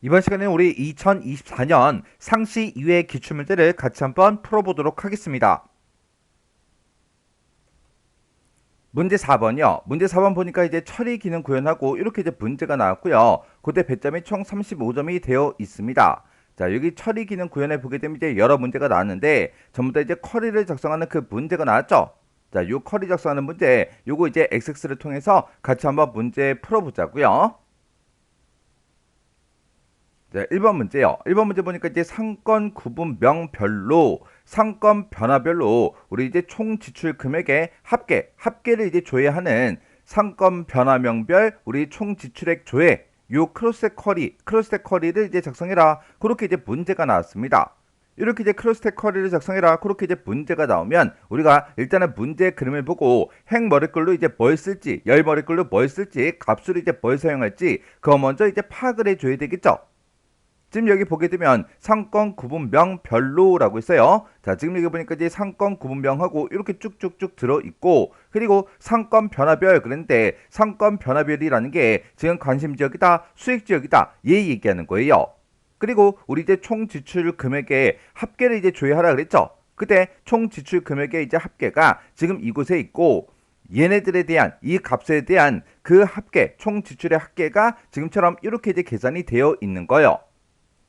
이번 시간에는 우리 2024년 상시 이외의 기출문제를 같이 한번 풀어보도록 하겠습니다. 문제 4번이요. 문제 4번 보니까 이제 처리 기능 구현하고 이렇게 이제 문제가 나왔고요. 그때 배점이 총 35점이 되어 있습니다. 자, 여기 처리 기능 구현해 보게 되면 이제 여러 문제가 나왔는데 전부 다 이제 쿼리를 작성하는 그 문제가 나왔죠. 자, 요 쿼리 작성하는 문제, 요거 이제 XX를 통해서 같이 한번 문제 풀어보자고요. 네, 1번 문제요. 1번 문제 보니까 이제 상권 구분명별로 상권 변화별로 우리 이제 총 지출 금액의 합계를 이제 조회하는 상권 변화명별 우리 총 지출액 조회 요 크로스텍 쿼리를 이제 작성해라. 그렇게 이제 문제가 나왔습니다. 이렇게 이제 크로스텍 쿼리를 작성해라. 그렇게 이제 문제가 나오면 우리가 일단은 문제 그림을 보고 행머리글로 이제 뭘 쓸지, 열머리글로 뭘 쓸지, 값으로 이제 뭘 사용할지 그거 먼저 이제 파악을 해줘야 되겠죠. 지금 여기 보게 되면 상권 구분명별로라고 있어요. 자, 지금 여기 보니까 이제 상권 구분명하고 이렇게 쭉쭉쭉 들어있고, 그리고 상권 변화별, 그런데 상권 변화별이라는 게 지금 관심 지역이다, 수익 지역이다, 얘 얘기하는 거예요. 그리고 우리 이제 총 지출 금액의 합계를 이제 조회하라 그랬죠. 그때 총 지출 금액의 이제 합계가 지금 이곳에 있고, 얘네들에 대한 이 값에 대한 그 합계, 총 지출의 합계가 지금처럼 이렇게 이제 계산이 되어 있는 거예요.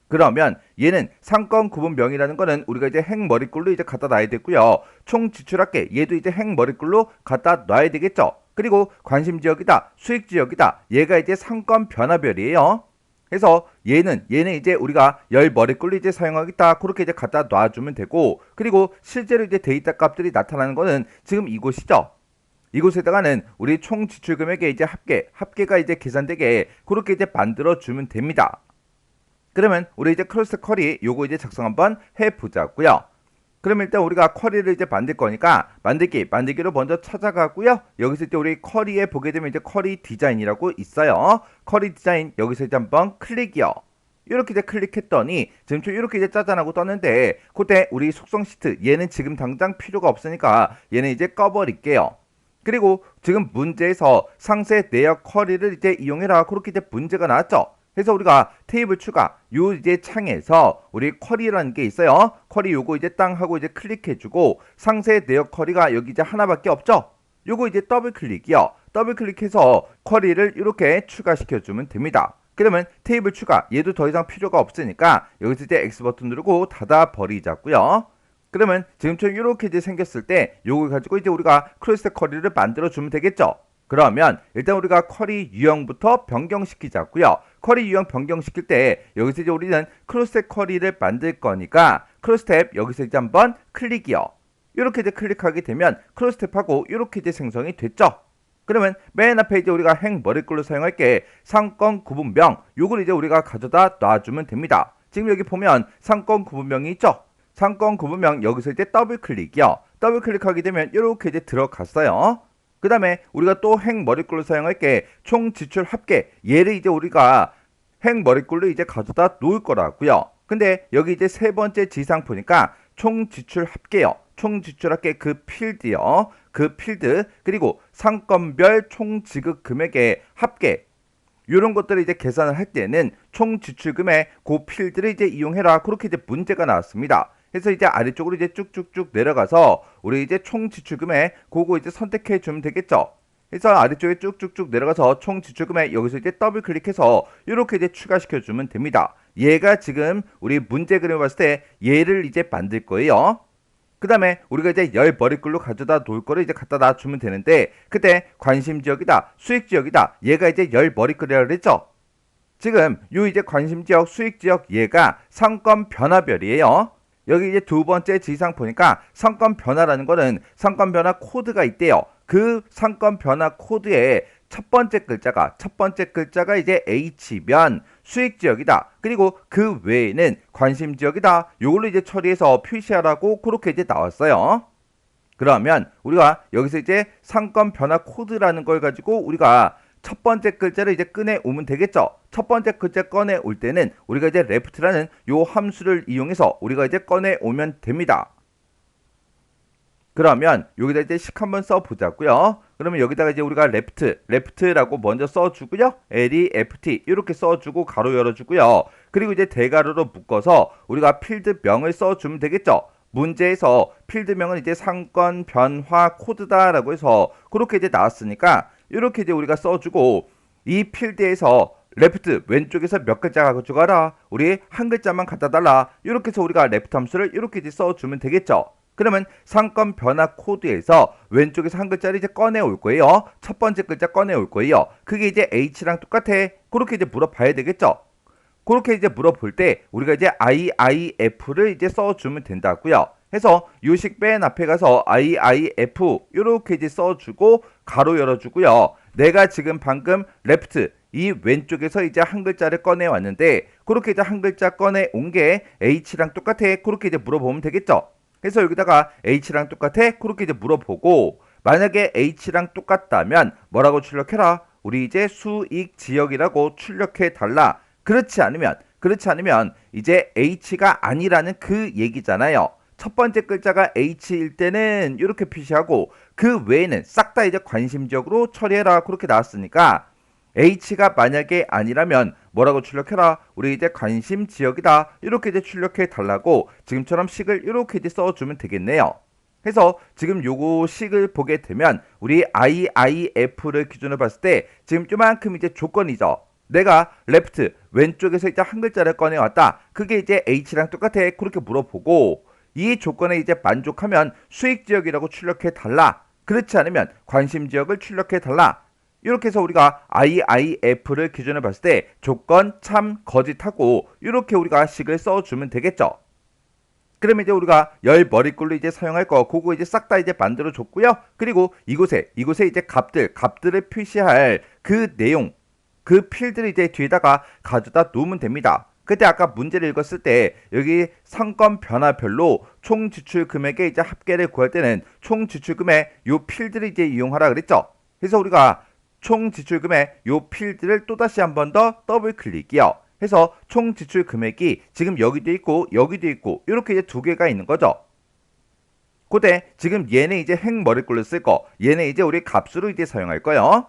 그러면 얘는 상권 구분명이라는 거는 우리가 이제 행머리꼴로 이제 갖다 놔야 되고요. 총 지출할게 얘도 이제 행머리꼴로 갖다 놔야 되겠죠. 그리고 관심 지역이다, 수익 지역이다. 얘가 이제 상권 변화별이에요. 그래서 얘는 이제 우리가 열 머리꼴로 이제 사용하겠다. 그렇게 이제 갖다 놔주면 되고, 그리고 실제로 이제 데이터 값들이 나타나는 거는 지금 이곳이죠. 이곳에다가는 우리 총 지출 금액의 이제 합계가 이제 계산되게 그렇게 이제 만들어 주면 됩니다. 그러면 우리 이제 크로스 쿼리 요거 이제 작성 한번 해보자고요. 그럼 일단 우리가 쿼리를 이제 만들 거니까 만들기로 먼저 찾아가고요. 여기서 이제 우리 쿼리에 보게 되면 이제 쿼리 디자인이라고 있어요. 쿼리 디자인 여기서 이제 한번 클릭이요. 이렇게 이제 클릭했더니 지금 좀 이렇게 이제 짜잔하고 떴는데 그때 우리 속성 시트 얘는 지금 당장 필요가 없으니까 얘는 이제 꺼버릴게요. 그리고 지금 문제에서 상세 내역 쿼리를 이제 이용해라 그렇게 이제 문제가 나왔죠. 그래서 우리가 테이블 추가 요 이제 창에서 우리 쿼리라는 게 있어요. 쿼리 요거 이제 땅 하고 이제 클릭해주고 상세 내역 쿼리가 여기 이제 하나밖에 없죠. 요거 이제 더블 클릭이요. 더블 클릭해서 쿼리를 이렇게 추가시켜주면 됩니다. 그러면 테이블 추가 얘도 더 이상 필요가 없으니까 여기서 이제 X 버튼 누르고 닫아 버리자고요. 그러면 지금처럼 이렇게 이제 생겼을 때 요걸 가지고 이제 우리가 크로스 쿼리를 만들어 주면 되겠죠. 그러면 일단 우리가 쿼리 유형부터 변경시키자고요. 쿼리 유형 변경시킬 때 여기서 이제 우리는 크로스 쿼리를 만들 거니까 크로스 탭 여기서 이제 한번 클릭이요. 이렇게 이제 클릭하게 되면 크로스 탭하고 이렇게 이제 생성이 됐죠. 그러면 맨 앞에 이제 우리가 행 머리글로 사용할 게 상권 구분명 요걸 이제 우리가 가져다 놔주면 됩니다. 지금 여기 보면 상권 구분명이 있죠. 상권 구분명 여기서 이제 더블 클릭이요. 더블 클릭하게 되면 이렇게 이제 들어갔어요. 그 다음에 우리가 또 행머리글로 사용할 게 총 지출 합계 얘를 이제 우리가 행머리글로 이제 가져다 놓을 거라고요. 근데 여기 이제 세 번째 지상 보니까 총 지출 합계요. 총 지출 합계 그 필드요. 그 필드 그리고 상권별 총 지급 금액의 합계 이런 것들을 이제 계산을 할 때는 총 지출금의 그 필드를 이제 이용해라. 그렇게 이제 문제가 나왔습니다. 그래서 이제 아래쪽으로 이제 쭉쭉쭉 내려가서 우리 이제 총 지출금액 그거 이제 선택해 주면 되겠죠. 그래서 아래쪽에 쭉쭉쭉 내려가서 총 지출금액 여기서 이제 더블 클릭해서 이렇게 이제 추가시켜 주면 됩니다. 얘가 지금 우리 문제 그림을 봤을 때 얘를 이제 만들 거예요. 그 다음에 우리가 이제 열 머리글로 가져다 놓을 거를 이제 갖다 놔주면 되는데 그때 관심 지역이다 수익 지역이다 얘가 이제 열 머리글이라고 그랬죠. 지금 요 이제 관심 지역 수익 지역 얘가 상권 변화별이에요. 여기 이제 두 번째 지상 보니까 상권 변화라는 거는 상권 변화 코드가 있대요. 그 상권 변화 코드에 첫 번째 글자가 이제 H면 수익 지역이다. 그리고 그 외에는 관심 지역이다. 요걸로 이제 처리해서 표시하라고 그렇게 이제 나왔어요. 그러면 우리가 여기서 이제 상권 변화 코드라는 걸 가지고 우리가 첫 번째 글자를 이제 꺼내 오면 되겠죠. 첫 번째 글자 꺼내 올 때는 우리가 이제 left라는 요 함수를 이용해서 우리가 이제 꺼내 오면 됩니다. 그러면 여기다 이제 식 한번 써보자고요. 그러면 여기다가 이제 우리가 left라고 먼저 써주고요. left 이렇게 써주고 가로 열어주고요. 그리고 이제 대괄호로 묶어서 우리가 필드명을 써주면 되겠죠. 문제에서 필드명은 이제 상권 변화 코드다라고 해서 그렇게 이제 나왔으니까 이렇게 이제 우리가 써주고 이 필드에서 레프트 왼쪽에서 몇 글자 가져가라. 우리 한 글자만 갖다 달라. 이렇게 해서 우리가 레프트 함수를 이렇게 이제 써주면 되겠죠. 그러면 상권 변화 코드에서 왼쪽에서 한 글자를 이제 꺼내 올 거예요. 첫 번째 글자 꺼내 올 거예요. 그게 이제 H랑 똑같아. 그렇게 이제 물어봐야 되겠죠. 그렇게 이제 물어볼 때 우리가 이제 IIF를 이제 써주면 된다고요. 해서 요식 맨 앞에 가서 IIF 이렇게 이제 써주고 가로 열어주고요. 내가 지금 방금 레프트 이 왼쪽에서 이제 한 글자를 꺼내 왔는데 그렇게 이제 한 글자 꺼내 온 게 H랑 똑같아. 그렇게 이제 물어보면 되겠죠. 그래서 여기다가 H랑 똑같아? 그렇게 이제 물어보고 만약에 H랑 똑같다면 뭐라고 출력해라? 우리 이제 수익 지역이라고 출력해 달라. 그렇지 않으면 이제 H가 아니라는 그 얘기잖아요. 첫 번째 글자가 H일 때는 이렇게 표시하고 그 외에는 싹 다 이제 관심적으로 처리해라. 그렇게 나왔으니까 H가 만약에 아니라면 뭐라고 출력해라? 우리 이제 관심 지역이다. 이렇게 이제 출력해 달라고 지금처럼 식을 이렇게 이제 써주면 되겠네요. 해서 지금 요거 식을 보게 되면 우리 IIF를 기준으로 봤을 때 지금 요만큼 이제 조건이죠. 내가 레프트 왼쪽에서 이제 한 글자를 꺼내왔다. 그게 이제 H랑 똑같아. 그렇게 물어보고 이 조건에 이제 만족하면 수익 지역이라고 출력해 달라. 그렇지 않으면 관심 지역을 출력해 달라. 이렇게 해서 우리가 IIF를 기준으로 봤을 때 조건 참 거짓하고 이렇게 우리가 식을 써주면 되겠죠. 그러면 이제 우리가 열 머리글로 이제 사용할 거 그거 이제 싹 다 이제 만들어 줬고요. 그리고 이곳에 이제 값들을 표시할 그 내용 그 필드를 이제 뒤에다가 가져다 놓으면 됩니다. 그때 아까 문제를 읽었을 때 여기 상권 변화별로 총 지출 금액의 이제 합계를 구할 때는 총 지출 금액 요 필드를 이제 이용하라 그랬죠. 그래서 우리가 총 지출 금액 요 필드를 또다시 한 번 더 더블 클릭이요. 해서 총 지출 금액이 지금 여기도 있고 이렇게 이제 두 개가 있는 거죠. 그때 지금 얘는 이제 행머리글로 쓸 거, 얘는 이제 우리 값으로 이제 사용할 거예요.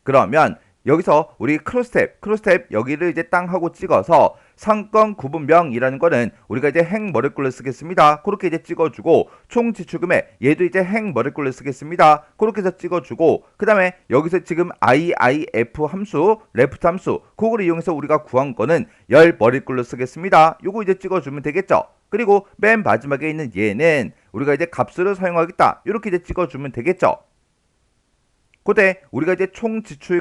그러면 여기서 우리 크로스탭 여기를 이제 땅 하고 찍어서 상권 구분명이라는 거는 우리가 이제 행머리글로 쓰겠습니다. 그렇게 이제 찍어주고 총 지출금액 얘도 이제 행머리글로 쓰겠습니다. 그렇게 해서 찍어주고 그 다음에 여기서 지금 IIF 함수 레프트 함수 그거를 이용해서 우리가 구한 거는 열 머리글로 쓰겠습니다. 요거 이제 찍어주면 되겠죠. 그리고 맨 마지막에 있는 얘는 우리가 이제 값으로 사용하겠다. 이렇게 이제 찍어주면 되겠죠. 그때 우리가 이제 총 지출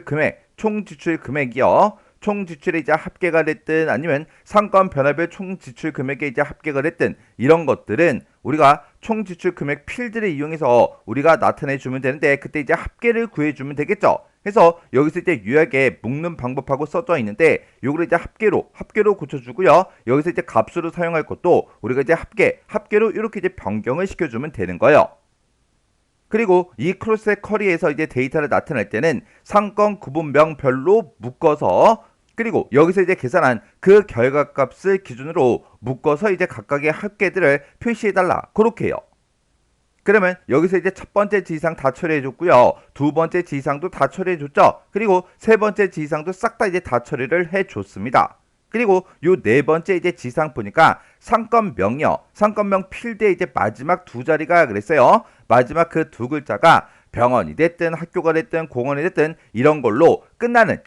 금액이요. 총 지출에 이제 합계가 됐든 아니면 상권 변화별 총 지출 금액에 이제 합계가 됐든 이런 것들은 우리가 총 지출 금액 필드를 이용해서 우리가 나타내 주면 되는데 그때 이제 합계를 구해 주면 되겠죠. 그래서 여기서 이제 유약에 묶는 방법하고 써져 있는데 요거를 이제 합계로 고쳐 주고요. 여기서 이제 값으로 사용할 것도 우리가 이제 합계로 이렇게 이제 변경을 시켜 주면 되는 거예요. 그리고 이 크로스 쿼리에서 이제 데이터를 나타낼 때는 상권 구분명별로 묶어서 그리고 여기서 이제 계산한 그 결과값을 기준으로 묶어서 이제 각각의 합계들을 표시해달라. 그렇게 해요. 그러면 여기서 이제 첫 번째 지시사항 다 처리해줬고요. 두 번째 지시사항도 다 처리해줬죠. 그리고 세 번째 지시사항도 싹 다 이제 다 처리를 해줬습니다. 그리고 요 네 번째 이제 지시사항 보니까 상권명이요. 상권명 필드에 이제 마지막 두 자리가 그랬어요. 마지막 그 두 글자가 병원이 됐든 학교가 됐든 공원이 됐든 이런 걸로 끝나는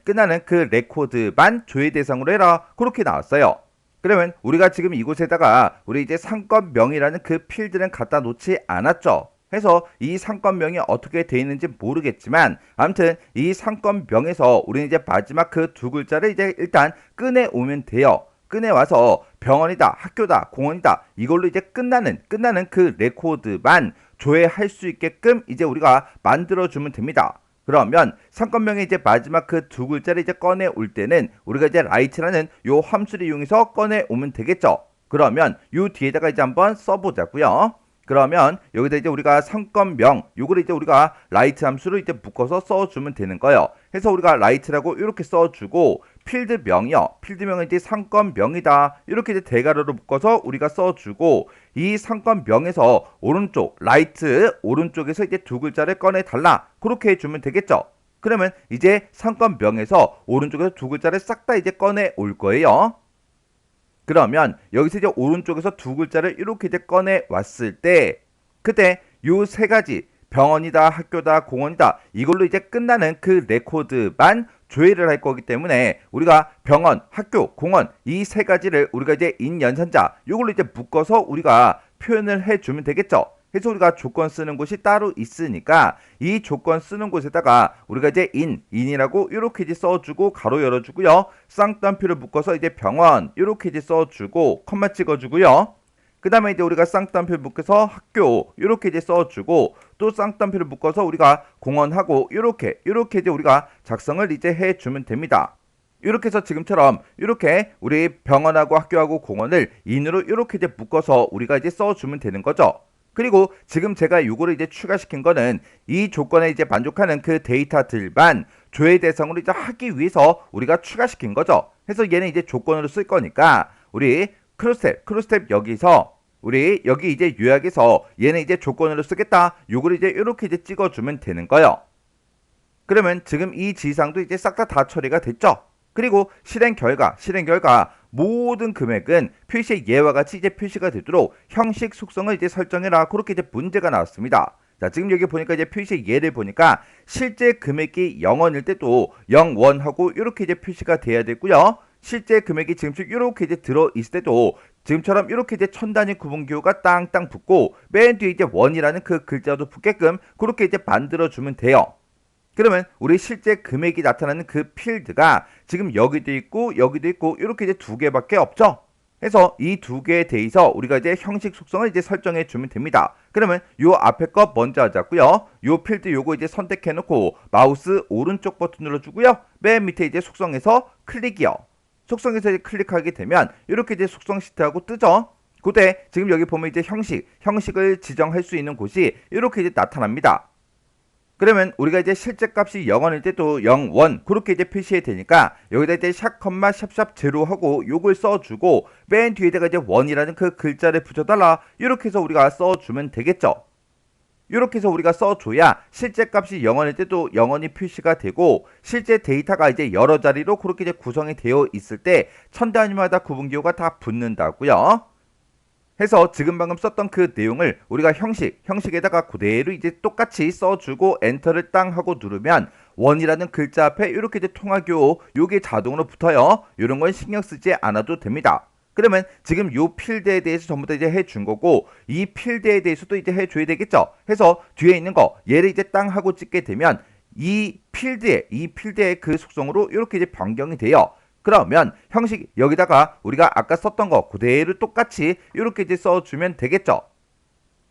그 레코드만 조회 대상으로 해라. 그렇게 나왔어요. 그러면 우리가 지금 이곳에다가 우리 이제 상권명이라는 그 필드는 갖다 놓지 않았죠. 해서 이 상권명이 어떻게 되어 있는지 모르겠지만 아무튼 이 상권명에서 우리는 이제 마지막 그 두 글자를 이제 일단 꺼내 오면 돼요. 꺼내 와서 병원이다, 학교다, 공원이다 이걸로 이제 끝나는 그 레코드만 조회할 수 있게끔 이제 우리가 만들어 주면 됩니다. 그러면 상권명의 이제 마지막 그 두 글자를 이제 꺼내 올 때는 우리가 이제 라이트라는 요 함수를 이용해서 꺼내 오면 되겠죠. 그러면 요 뒤에다가 이제 한번 써보자고요. 그러면 여기다 이제 우리가 상권명 요거를 이제 우리가 라이트 함수로 이제 묶어서 써주면 되는 거예요. 해서 우리가 라이트라고 이렇게 써주고 필드명이요. 필드명은 이제 상권명이다. 이렇게 이제 대괄호로 묶어서 우리가 써주고 이 상권명에서 오른쪽 라이트 오른쪽에서 이제 두 글자를 꺼내 달라. 그렇게 해주면 되겠죠. 그러면 이제 상권명에서 오른쪽에서 두 글자를 싹 다 이제 꺼내 올 거예요. 그러면 여기서 이제 오른쪽에서 두 글자를 이렇게 이제 꺼내 왔을 때 그때 요 세 가지 병원이다, 학교다, 공원이다 이걸로 이제 끝나는 그 레코드만 조회를 할 거기 때문에 우리가 병원, 학교, 공원 이 세 가지를 우리가 이제 인연산자 이걸로 이제 묶어서 우리가 표현을 해주면 되겠죠. 해서 우리가 조건 쓰는 곳이 따로 있으니까 이 조건 쓰는 곳에다가 우리가 이제 인이라고 이렇게 이제 써주고 가로 열어주고요. 쌍따옴표를 묶어서 이제 병원 이렇게 이제 써주고 컴마 찍어주고요. 그 다음에 이제 우리가 쌍따옴표를 묶어서 학교 이렇게 이제 써주고 또 쌍따옴표를 묶어서 우리가 공원하고 이렇게 이제 우리가 작성을 이제 해주면 됩니다. 이렇게 해서 지금처럼 이렇게 우리 병원하고 학교하고 공원을 인으로 이렇게 이제 묶어서 우리가 이제 써주면 되는 거죠. 그리고 지금 제가 요거를 이제 추가시킨 거는 이 조건에 이제 만족하는 그 데이터들만 조회 대상으로 이제 하기 위해서 우리가 추가시킨 거죠. 그래서 얘는 이제 조건으로 쓸 거니까 우리 크로스텝 여기서 우리 여기 이제 요약에서 얘는 이제 조건으로 쓰겠다. 요걸 이제 이렇게 이제 찍어주면 되는 거예요. 그러면 지금 이 지시사항도 이제 싹 다 처리가 됐죠. 그리고 실행 결과 모든 금액은 표시의 예와 같이 이제 표시가 되도록 형식 속성을 이제 설정해라. 그렇게 이제 문제가 나왔습니다. 자, 지금 여기 보니까 이제 표시의 예를 보니까 실제 금액이 0원일 때도 0원하고 이렇게 이제 표시가 돼야 되고요. 실제 금액이 지금처럼 이렇게 이제 들어 있을 때도 지금처럼 이렇게 이제 천 단위 구분 기호가 땅땅 붙고 맨 뒤에 이제 원이라는 그 글자도 붙게끔 그렇게 이제 만들어 주면 돼요. 그러면 우리 실제 금액이 나타나는 그 필드가 지금 여기도 있고 이렇게 이제 두 개밖에 없죠. 그래서 이 두 개에 대해서 우리가 이제 형식 속성을 이제 설정해 주면 됩니다. 그러면 요 앞에 거 먼저 하자고요. 요 필드 요거 이제 선택해 놓고 마우스 오른쪽 버튼 눌러 주고요. 맨 밑에 이제 속성에서 클릭이요. 속성에서 이제 클릭하게 되면 이렇게 이제 속성 시트하고 뜨죠. 그때 지금 여기 보면 이제 형식을 지정할 수 있는 곳이 이렇게 이제 나타납니다. 그러면 우리가 이제 실제 값이 0원일 때도 0원 그렇게 이제 표시해야 되니까 여기다 이제 샵 컴마 샵샵 제로 하고 요걸 써주고 맨 뒤에다가 이제 원이라는 그 글자를 붙여달라 이렇게 해서 우리가 써주면 되겠죠. 이렇게 해서 우리가 써줘야 실제 값이 0원일 때도 0원이 표시가 되고 실제 데이터가 이제 여러 자리로 그렇게 이제 구성이 되어 있을 때 천 단위마다 구분기호가 다 붙는다고요. 해서 지금 방금 썼던 그 내용을 우리가 형식에다가 그대로 이제 똑같이 써주고 엔터를 땅 하고 누르면 원이라는 글자 앞에 이렇게 이제 통화기호 요게 자동으로 붙어요. 이런 건 신경 쓰지 않아도 됩니다. 그러면 지금 요 필드에 대해서 전부 다 이제 해준 거고 이 필드에 대해서도 이제 해줘야 되겠죠. 해서 뒤에 있는 거 얘를 이제 땅 하고 찍게 되면 이 필드의 그 속성으로 이렇게 이제 변경이 돼요. 그러면 형식 여기다가 우리가 아까 썼던 거 그대로 똑같이 이렇게 이제 써주면 되겠죠.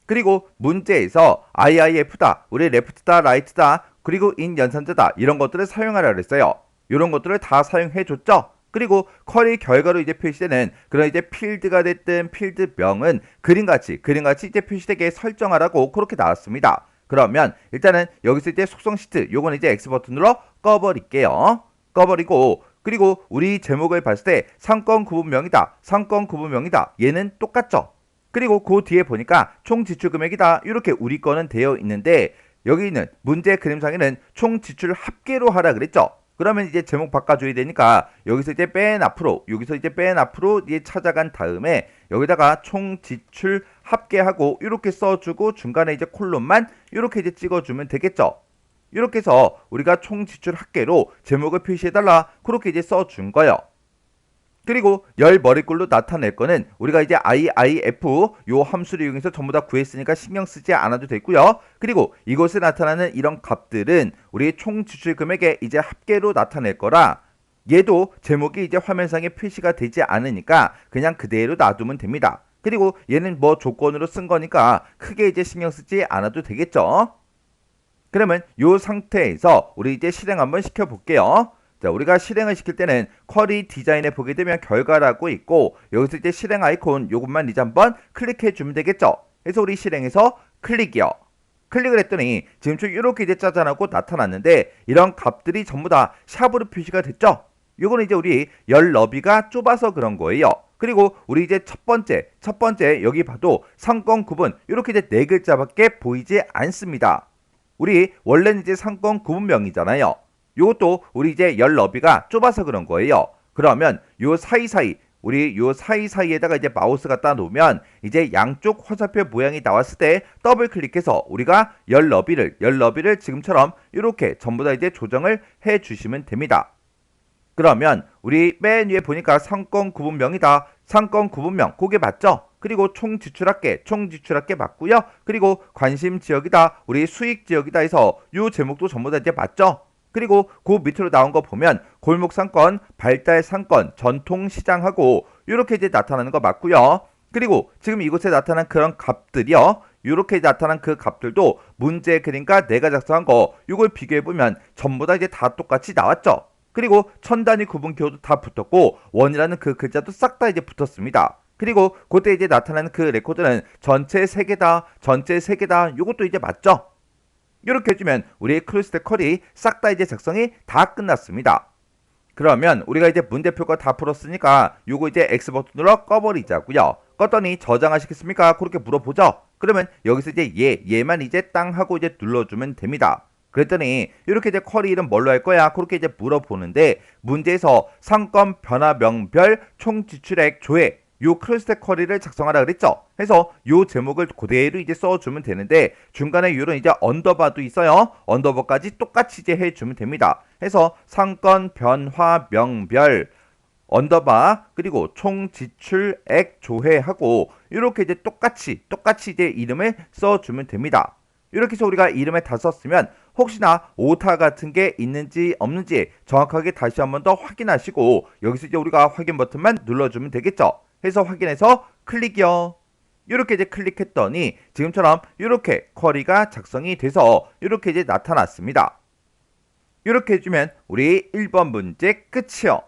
그리고 문제에서 IIF다, 우리 레프트다, 라이트다, 그리고 인연산자다 이런 것들을 사용하라 그랬어요. 이런 것들을 다 사용해 줬죠. 그리고 쿼리 결과로 이제 표시되는 그런 이제 필드가 됐든 필드명은 그림같이 이제 표시되게 설정하라고 그렇게 나왔습니다. 그러면 일단은 여기서 이제 속성 시트 요건 이제 X 버튼으로 꺼버릴게요. 꺼버리고 그리고 우리 제목을 봤을 때 상권 구분명이다. 얘는 똑같죠. 그리고 그 뒤에 보니까 총 지출 금액이다. 이렇게 우리 거는 되어 있는데 여기 있는 문제 그림상에는 총 지출 합계로 하라 그랬죠. 그러면 이제 제목 바꿔줘야 되니까 여기서 이제 맨 앞으로 이제 찾아간 다음에 여기다가 총 지출 합계하고 이렇게 써주고 중간에 이제 콜론만 이렇게 이제 찍어주면 되겠죠. 이렇게 해서 우리가 총 지출 합계로 제목을 표시해달라 그렇게 이제 써준 거예요. 그리고 열 머리꼴로 나타낼 거는 우리가 이제 IIF 요 함수를 이용해서 전부 다 구했으니까 신경 쓰지 않아도 되고요. 그리고 이곳에 나타나는 이런 값들은 우리 총 지출 금액의 이제 합계로 나타낼 거라 얘도 제목이 이제 화면상에 표시가 되지 않으니까 그냥 그대로 놔두면 됩니다. 그리고 얘는 뭐 조건으로 쓴 거니까 크게 이제 신경 쓰지 않아도 되겠죠. 그러면 이 상태에서 우리 이제 실행 한번 시켜 볼게요. 자, 우리가 실행을 시킬 때는 쿼리 디자인에 보게 되면 결과라고 있고 여기서 이제 실행 아이콘 요것만 이제 한번 클릭해 주면 되겠죠. 그래서 우리 실행해서 클릭이요. 클릭을 했더니 지금처럼 이렇게 이제 짜잔하고 나타났는데 이런 값들이 전부 다 샵으로 표시가 됐죠. 요거는 이제 우리 열 너비가 좁아서 그런 거예요. 그리고 우리 이제 첫 번째 여기 봐도 상권 구분 이렇게 이제 네 글자밖에 보이지 않습니다. 우리 원래는 이제 상권 구분명이잖아요. 요것도 우리 이제 열 너비가 좁아서 그런 거예요. 그러면 요 사이사이 우리 요 사이사이에다가 이제 마우스 갖다 놓으면 이제 양쪽 화살표 모양이 나왔을 때 더블 클릭해서 우리가 열 너비를 지금처럼 이렇게 전부 다 이제 조정을 해 주시면 됩니다. 그러면 우리 맨 위에 보니까 상권 구분명이다. 상권 구분명 그게 맞죠? 그리고 총 지출할게 맞고요. 그리고 관심 지역이다. 우리 수익 지역이다 해서 요 제목도 전부 다 이제 맞죠? 그리고 그 밑으로 나온 거 보면 골목 상권, 발달 상권, 전통 시장하고 이렇게 이제 나타나는 거 맞고요. 그리고 지금 이곳에 나타난 그런 값들이요. 이렇게 나타난 그 값들도 문제 그림과 내가 작성한 거 이걸 비교해 보면 전부 다 이제 다 똑같이 나왔죠. 그리고 천 단위 구분 기호도 다 붙었고 원이라는 그 글자도 싹 다 이제 붙었습니다. 그리고 그때 이제 나타나는 그 레코드는 전체 3개다. 이것도 이제 맞죠? 이렇게 해주면 우리의 크루시드 컬이 싹 다 이제 작성이 다 끝났습니다. 그러면 우리가 이제 문제표가 다 풀었으니까 요거 이제 X 버튼으로 꺼버리자고요. 껐더니 저장하시겠습니까? 그렇게 물어보죠. 그러면 여기서 이제 얘만 이제 땅 하고 이제 눌러주면 됩니다. 그랬더니 이렇게 이제 쿼리 이름 뭘로 할 거야? 그렇게 이제 물어보는데 문제에서 상권 변화명별 총지출액 조회 요 크로스텍 쿼리를 작성하라 그랬죠. 해서 요 제목을 그대로 이제 써주면 되는데 중간에 요런 이제 언더바도 있어요. 언더바까지 똑같이 이제 해주면 됩니다. 해서 상권 변화명별 언더바 그리고 총 지출액 조회하고 이렇게 이제 똑같이 이제 이름을 써주면 됩니다. 이렇게 해서 우리가 이름에 다 썼으면 혹시나 오타 같은 게 있는지 없는지 정확하게 다시 한번 더 확인하시고 여기서 이제 우리가 확인 버튼만 눌러주면 되겠죠. 해서 확인해서 클릭이요. 이렇게 이제 클릭했더니 지금처럼 이렇게 쿼리가 작성이 돼서 이렇게 이제 나타났습니다. 이렇게 해주면 우리 1번 문제 끝이요.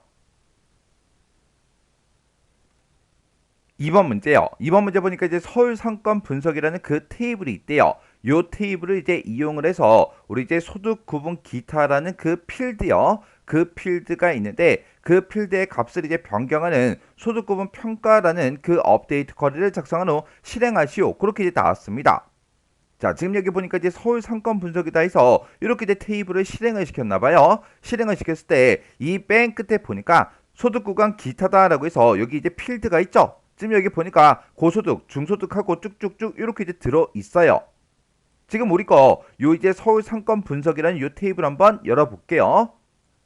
2번 문제요. 2번 문제 보니까 이제 서울 상권 분석이라는 그 테이블이 있대요. 요 테이블을 이제 이용을 해서 우리 이제 소득 구분 기타라는 그 필드요. 그 필드가 있는데 그 필드의 값을 이제 변경하는 소득 구분 평가라는 그 업데이트 쿼리를 작성한 후 실행하시오. 그렇게 이제 나왔습니다. 자, 지금 여기 보니까 이제 서울 상권 분석이다 해서 이렇게 이제 테이블을 실행을 시켰나봐요. 실행을 시켰을 때 이 맨 끝에 보니까 소득 구간 기타다라고 해서 여기 이제 필드가 있죠. 지금 여기 보니까 고소득, 중소득하고 쭉쭉쭉 이렇게 이제 들어 있어요. 지금 우리 거 요 이제 서울 상권 분석이라는 요 테이블 한번 열어볼게요.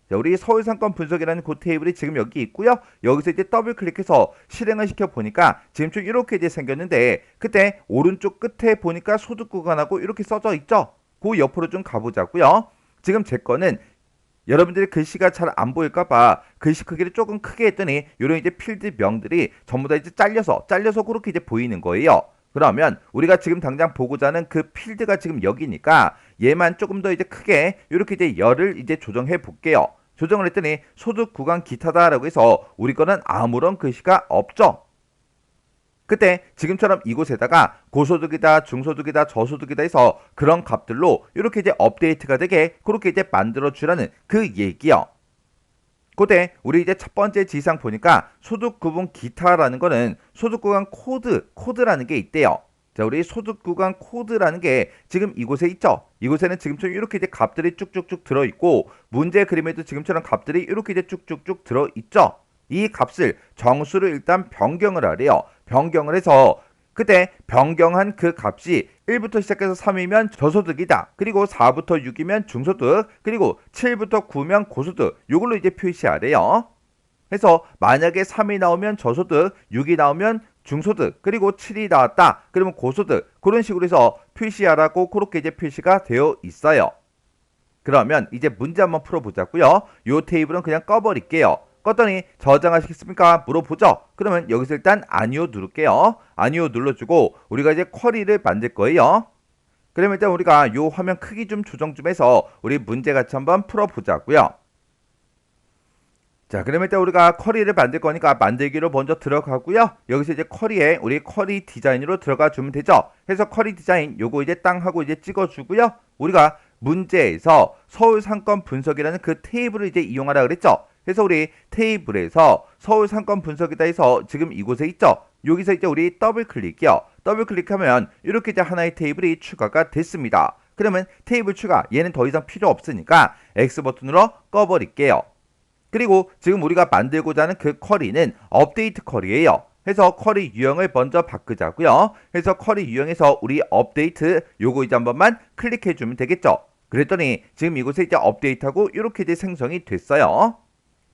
자, 우리 서울 상권 분석이라는 그 테이블이 지금 여기 있고요. 여기서 이제 더블 클릭해서 실행을 시켜 보니까 지금 이렇게 이제 생겼는데 그때 오른쪽 끝에 보니까 소득 구간하고 이렇게 써져 있죠. 그 옆으로 좀 가보자고요. 지금 제 거는 여러분들이 글씨가 잘 안 보일까봐 글씨 크기를 조금 크게 했더니 이런 이제 필드 명들이 전부 다 이제 잘려서 그렇게 이제 보이는 거예요. 그러면 우리가 지금 당장 보고자 하는 그 필드가 지금 여기니까 얘만 조금 더 이제 크게 이렇게 이제 열을 이제 조정해 볼게요. 조정을 했더니 소득 구간 기타다라고 해서 우리 거는 아무런 글씨가 없죠. 그때 지금처럼 이곳에다가 고소득이다, 중소득이다, 저소득이다 해서 그런 값들로 이렇게 이제 업데이트가 되게 그렇게 이제 만들어 주라는 그 얘기요. 그때 우리 이제 첫 번째 지상 보니까 소득 구분 기타라는 거는 소득 구간 코드라는 게 있대요. 자, 우리 소득 구간 코드라는 게 지금 이곳에 있죠. 이곳에는 지금처럼 이렇게 이제 값들이 쭉쭉쭉 들어 있고 문제 그림에도 지금처럼 값들이 이렇게 이제 쭉쭉쭉 들어 있죠. 이 값을 정수를 일단 변경을 하래요. 변경을 해서 그때 변경한 그 값이 1부터 시작해서 3이면 저소득이다. 그리고 4부터 6이면 중소득, 그리고 7부터 9면 고소득. 이걸로 이제 표시하래요. 해서 만약에 3이 나오면 저소득, 6이 나오면 중소득, 그리고 7이 나왔다. 그러면 고소득. 그런 식으로 해서 표시하라고 그렇게 이제 표시가 되어 있어요. 그러면 이제 문제 한번 풀어보자고요. 이 테이블은 그냥 꺼버릴게요. 껐더니 저장하시겠습니까? 물어보죠. 그러면 여기서 일단 아니요 누를게요. 아니요 눌러주고 우리가 이제 쿼리를 만들 거예요. 그러면 일단 우리가 요 화면 크기 좀 조정 좀 해서 우리 문제 같이 한번 풀어보자고요. 자, 그러면 일단 우리가 쿼리를 만들 거니까 만들기로 먼저 들어가고요. 여기서 이제 쿼리에 우리 쿼리 디자인으로 들어가 주면 되죠. 그래서 쿼리 디자인 요거 이제 땅 하고 이제 찍어 주고요. 우리가 문제에서 서울 상권 분석이라는 그 테이블을 이제 이용하라 그랬죠. 그래서 우리 테이블에서 서울 상권 분석이다 해서 지금 이곳에 있죠. 여기서 이제 우리 더블 클릭이요. 더블 클릭하면 이렇게 이제 하나의 테이블이 추가가 됐습니다. 그러면 테이블 추가 얘는 더 이상 필요 없으니까 X 버튼으로 꺼버릴게요. 그리고 지금 우리가 만들고자 하는 그 쿼리는 업데이트 쿼리예요. 해서 쿼리 유형을 먼저 바꾸자고요. 그래서 쿼리 유형에서 우리 업데이트 요거 이제 한 번만 클릭해 주면 되겠죠. 그랬더니 지금 이곳에 이제 업데이트하고 이렇게 이제 생성이 됐어요.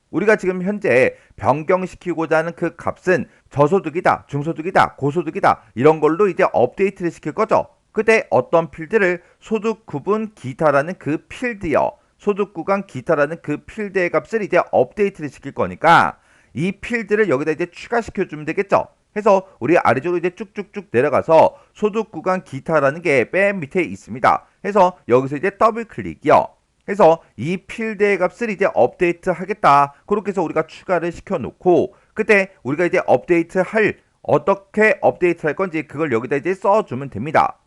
우리가 지금 현재 변경시키고자 하는 그 값은 저소득이다, 중소득이다, 고소득이다 이런 걸로 이제 업데이트를 시킬 거죠. 그때 어떤 필드를 소득 구분 기타라는 그 필드요. 소득 구간 기타라는 그 필드의 값을 이제 업데이트를 시킬 거니까 이 필드를 여기다 이제 추가시켜 주면 되겠죠. 해서 우리 아래쪽으로 이제 쭉쭉쭉 내려가서 소득 구간 기타라는 게 맨 밑에 있습니다. 해서 여기서 이제 더블 클릭이요. 해서 이 필드의 값을 이제 업데이트 하겠다. 그렇게 해서 우리가 추가를 시켜 놓고 그때 우리가 이제 어떻게 업데이트 할 건지 그걸 여기다 이제 써 주면 됩니다.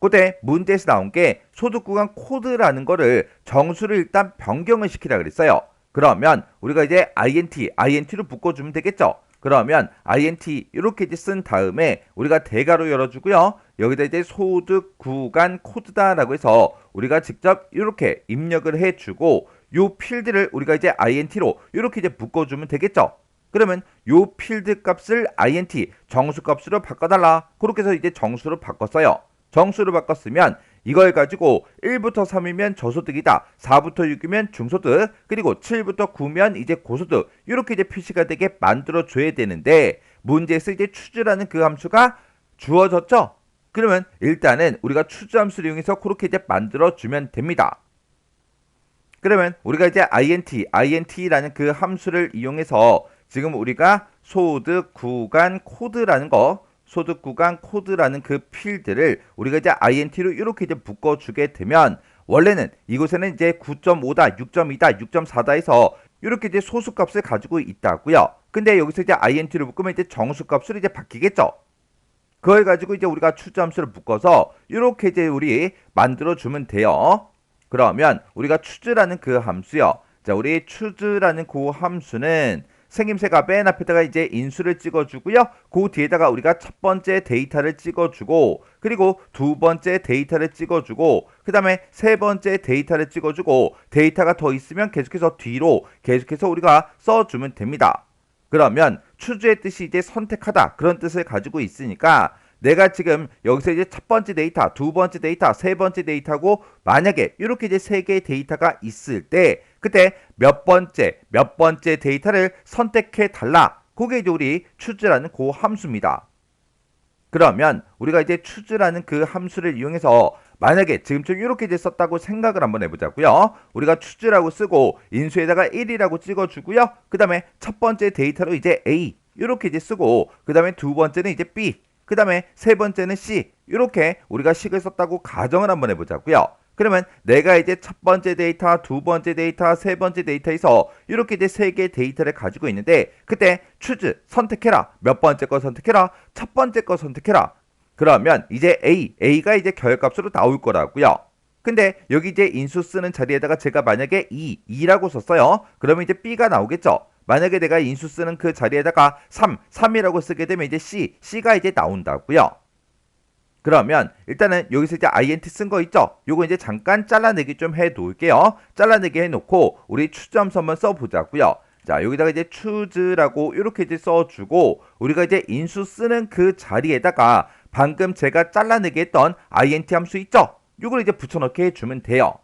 그때 문제에서 나온 게 소득 구간 코드라는 거를 정수를 일단 변경을 시키라 그랬어요. 그러면 우리가 이제 INT로 묶어주면 되겠죠. 그러면 INT 이렇게 이제 쓴 다음에 우리가 대괄호 열어주고요. 여기다 이제 소득 구간 코드다라고 해서 우리가 직접 이렇게 입력을 해주고 요 필드를 우리가 이제 INT로 이렇게 이제 묶어주면 되겠죠. 그러면 요 필드 값을 INT 정수 값으로 바꿔달라. 그렇게 해서 이제 정수로 바꿨어요. 정수로 바꿨으면 이걸 가지고 1부터 3이면 저소득이다. 4부터 6이면 중소득. 그리고 7부터 9면 이제 고소득. 이렇게 이제 표시가 되게 만들어 줘야 되는데 문제에서 이제 추즈라는 그 함수가 주어졌죠. 그러면 일단은 우리가 추즈 함수를 이용해서 그렇게 이제 만들어 주면 됩니다. 그러면 우리가 이제 INT라는 그 함수를 이용해서 지금 우리가 소득 구간 코드라는 그 필드를 우리가 이제 INT로 이렇게 이제 묶어주게 되면 원래는 이곳에는 이제 9.5다, 6.2다, 6.4다 해서 이렇게 이제 소수값을 가지고 있다고요. 근데 여기서 이제 INT로 묶으면 이제 정수값으로 이제 바뀌겠죠. 그걸 가지고 이제 우리가 추즈 함수를 묶어서 이렇게 이제 우리 만들어주면 돼요. 그러면 우리가 추즈라는 그 함수요. 자, 우리 추즈라는 그 함수는 생김새가 맨 앞에다가 이제 인수를 찍어주고요. 그 뒤에다가 우리가 첫 번째 데이터를 찍어주고 그리고 두 번째 데이터를 찍어주고 그 다음에 세 번째 데이터를 찍어주고 데이터가 더 있으면 계속해서 뒤로 계속해서 우리가 써주면 됩니다. 그러면 추주의 뜻이 이제 선택하다 그런 뜻을 가지고 있으니까 내가 지금 여기서 이제 첫 번째 데이터, 두 번째 데이터, 세 번째 데이터고 만약에 이렇게 이제 세 개의 데이터가 있을 때 그때 몇 번째 데이터를 선택해 달라. 그게 이제 우리 추즈라는 그 함수입니다. 그러면 우리가 이제 추즈라는 그 함수를 이용해서 만약에 지금처럼 이렇게 이제 썼다고 생각을 한번 해보자고요. 우리가 추즈라고 쓰고 인수에다가 1이라고 찍어주고요. 그 다음에 첫 번째 데이터로 이제 A 이렇게 이제 쓰고 그 다음에 두 번째는 이제 B 그 다음에 세 번째는 C 이렇게 우리가 식을 썼다고 가정을 한번 해보자고요. 그러면 내가 이제 첫 번째 데이터, 두 번째 데이터, 세 번째 데이터에서 이렇게 이제 세 개의 데이터를 가지고 있는데 그때 추즈 선택해라. 몇 번째 거 선택해라. 첫 번째 거 선택해라. 그러면 이제 A가 이제 결값으로 나올 거라고요. 근데 여기 이제 인수 쓰는 자리에다가 제가 만약에 2라고 썼어요. 그러면 이제 B가 나오겠죠. 만약에 내가 인수 쓰는 그 자리에다가 3이라고 쓰게 되면 이제 C가 이제 나온다고요. 그러면 일단은 여기서 이제 INT 쓴 거 있죠? 요거 이제 잠깐 잘라내기 좀 해 놓을게요. 잘라내기 해 놓고 우리 추즈 함수 한번 써 보자고요. 자, 여기다가 이제 추즈라고 이렇게 이제 써주고 우리가 이제 인수 쓰는 그 자리에다가 방금 제가 잘라내기 했던 INT 함수 있죠? 요걸 이제 붙여넣기 해주면 돼요.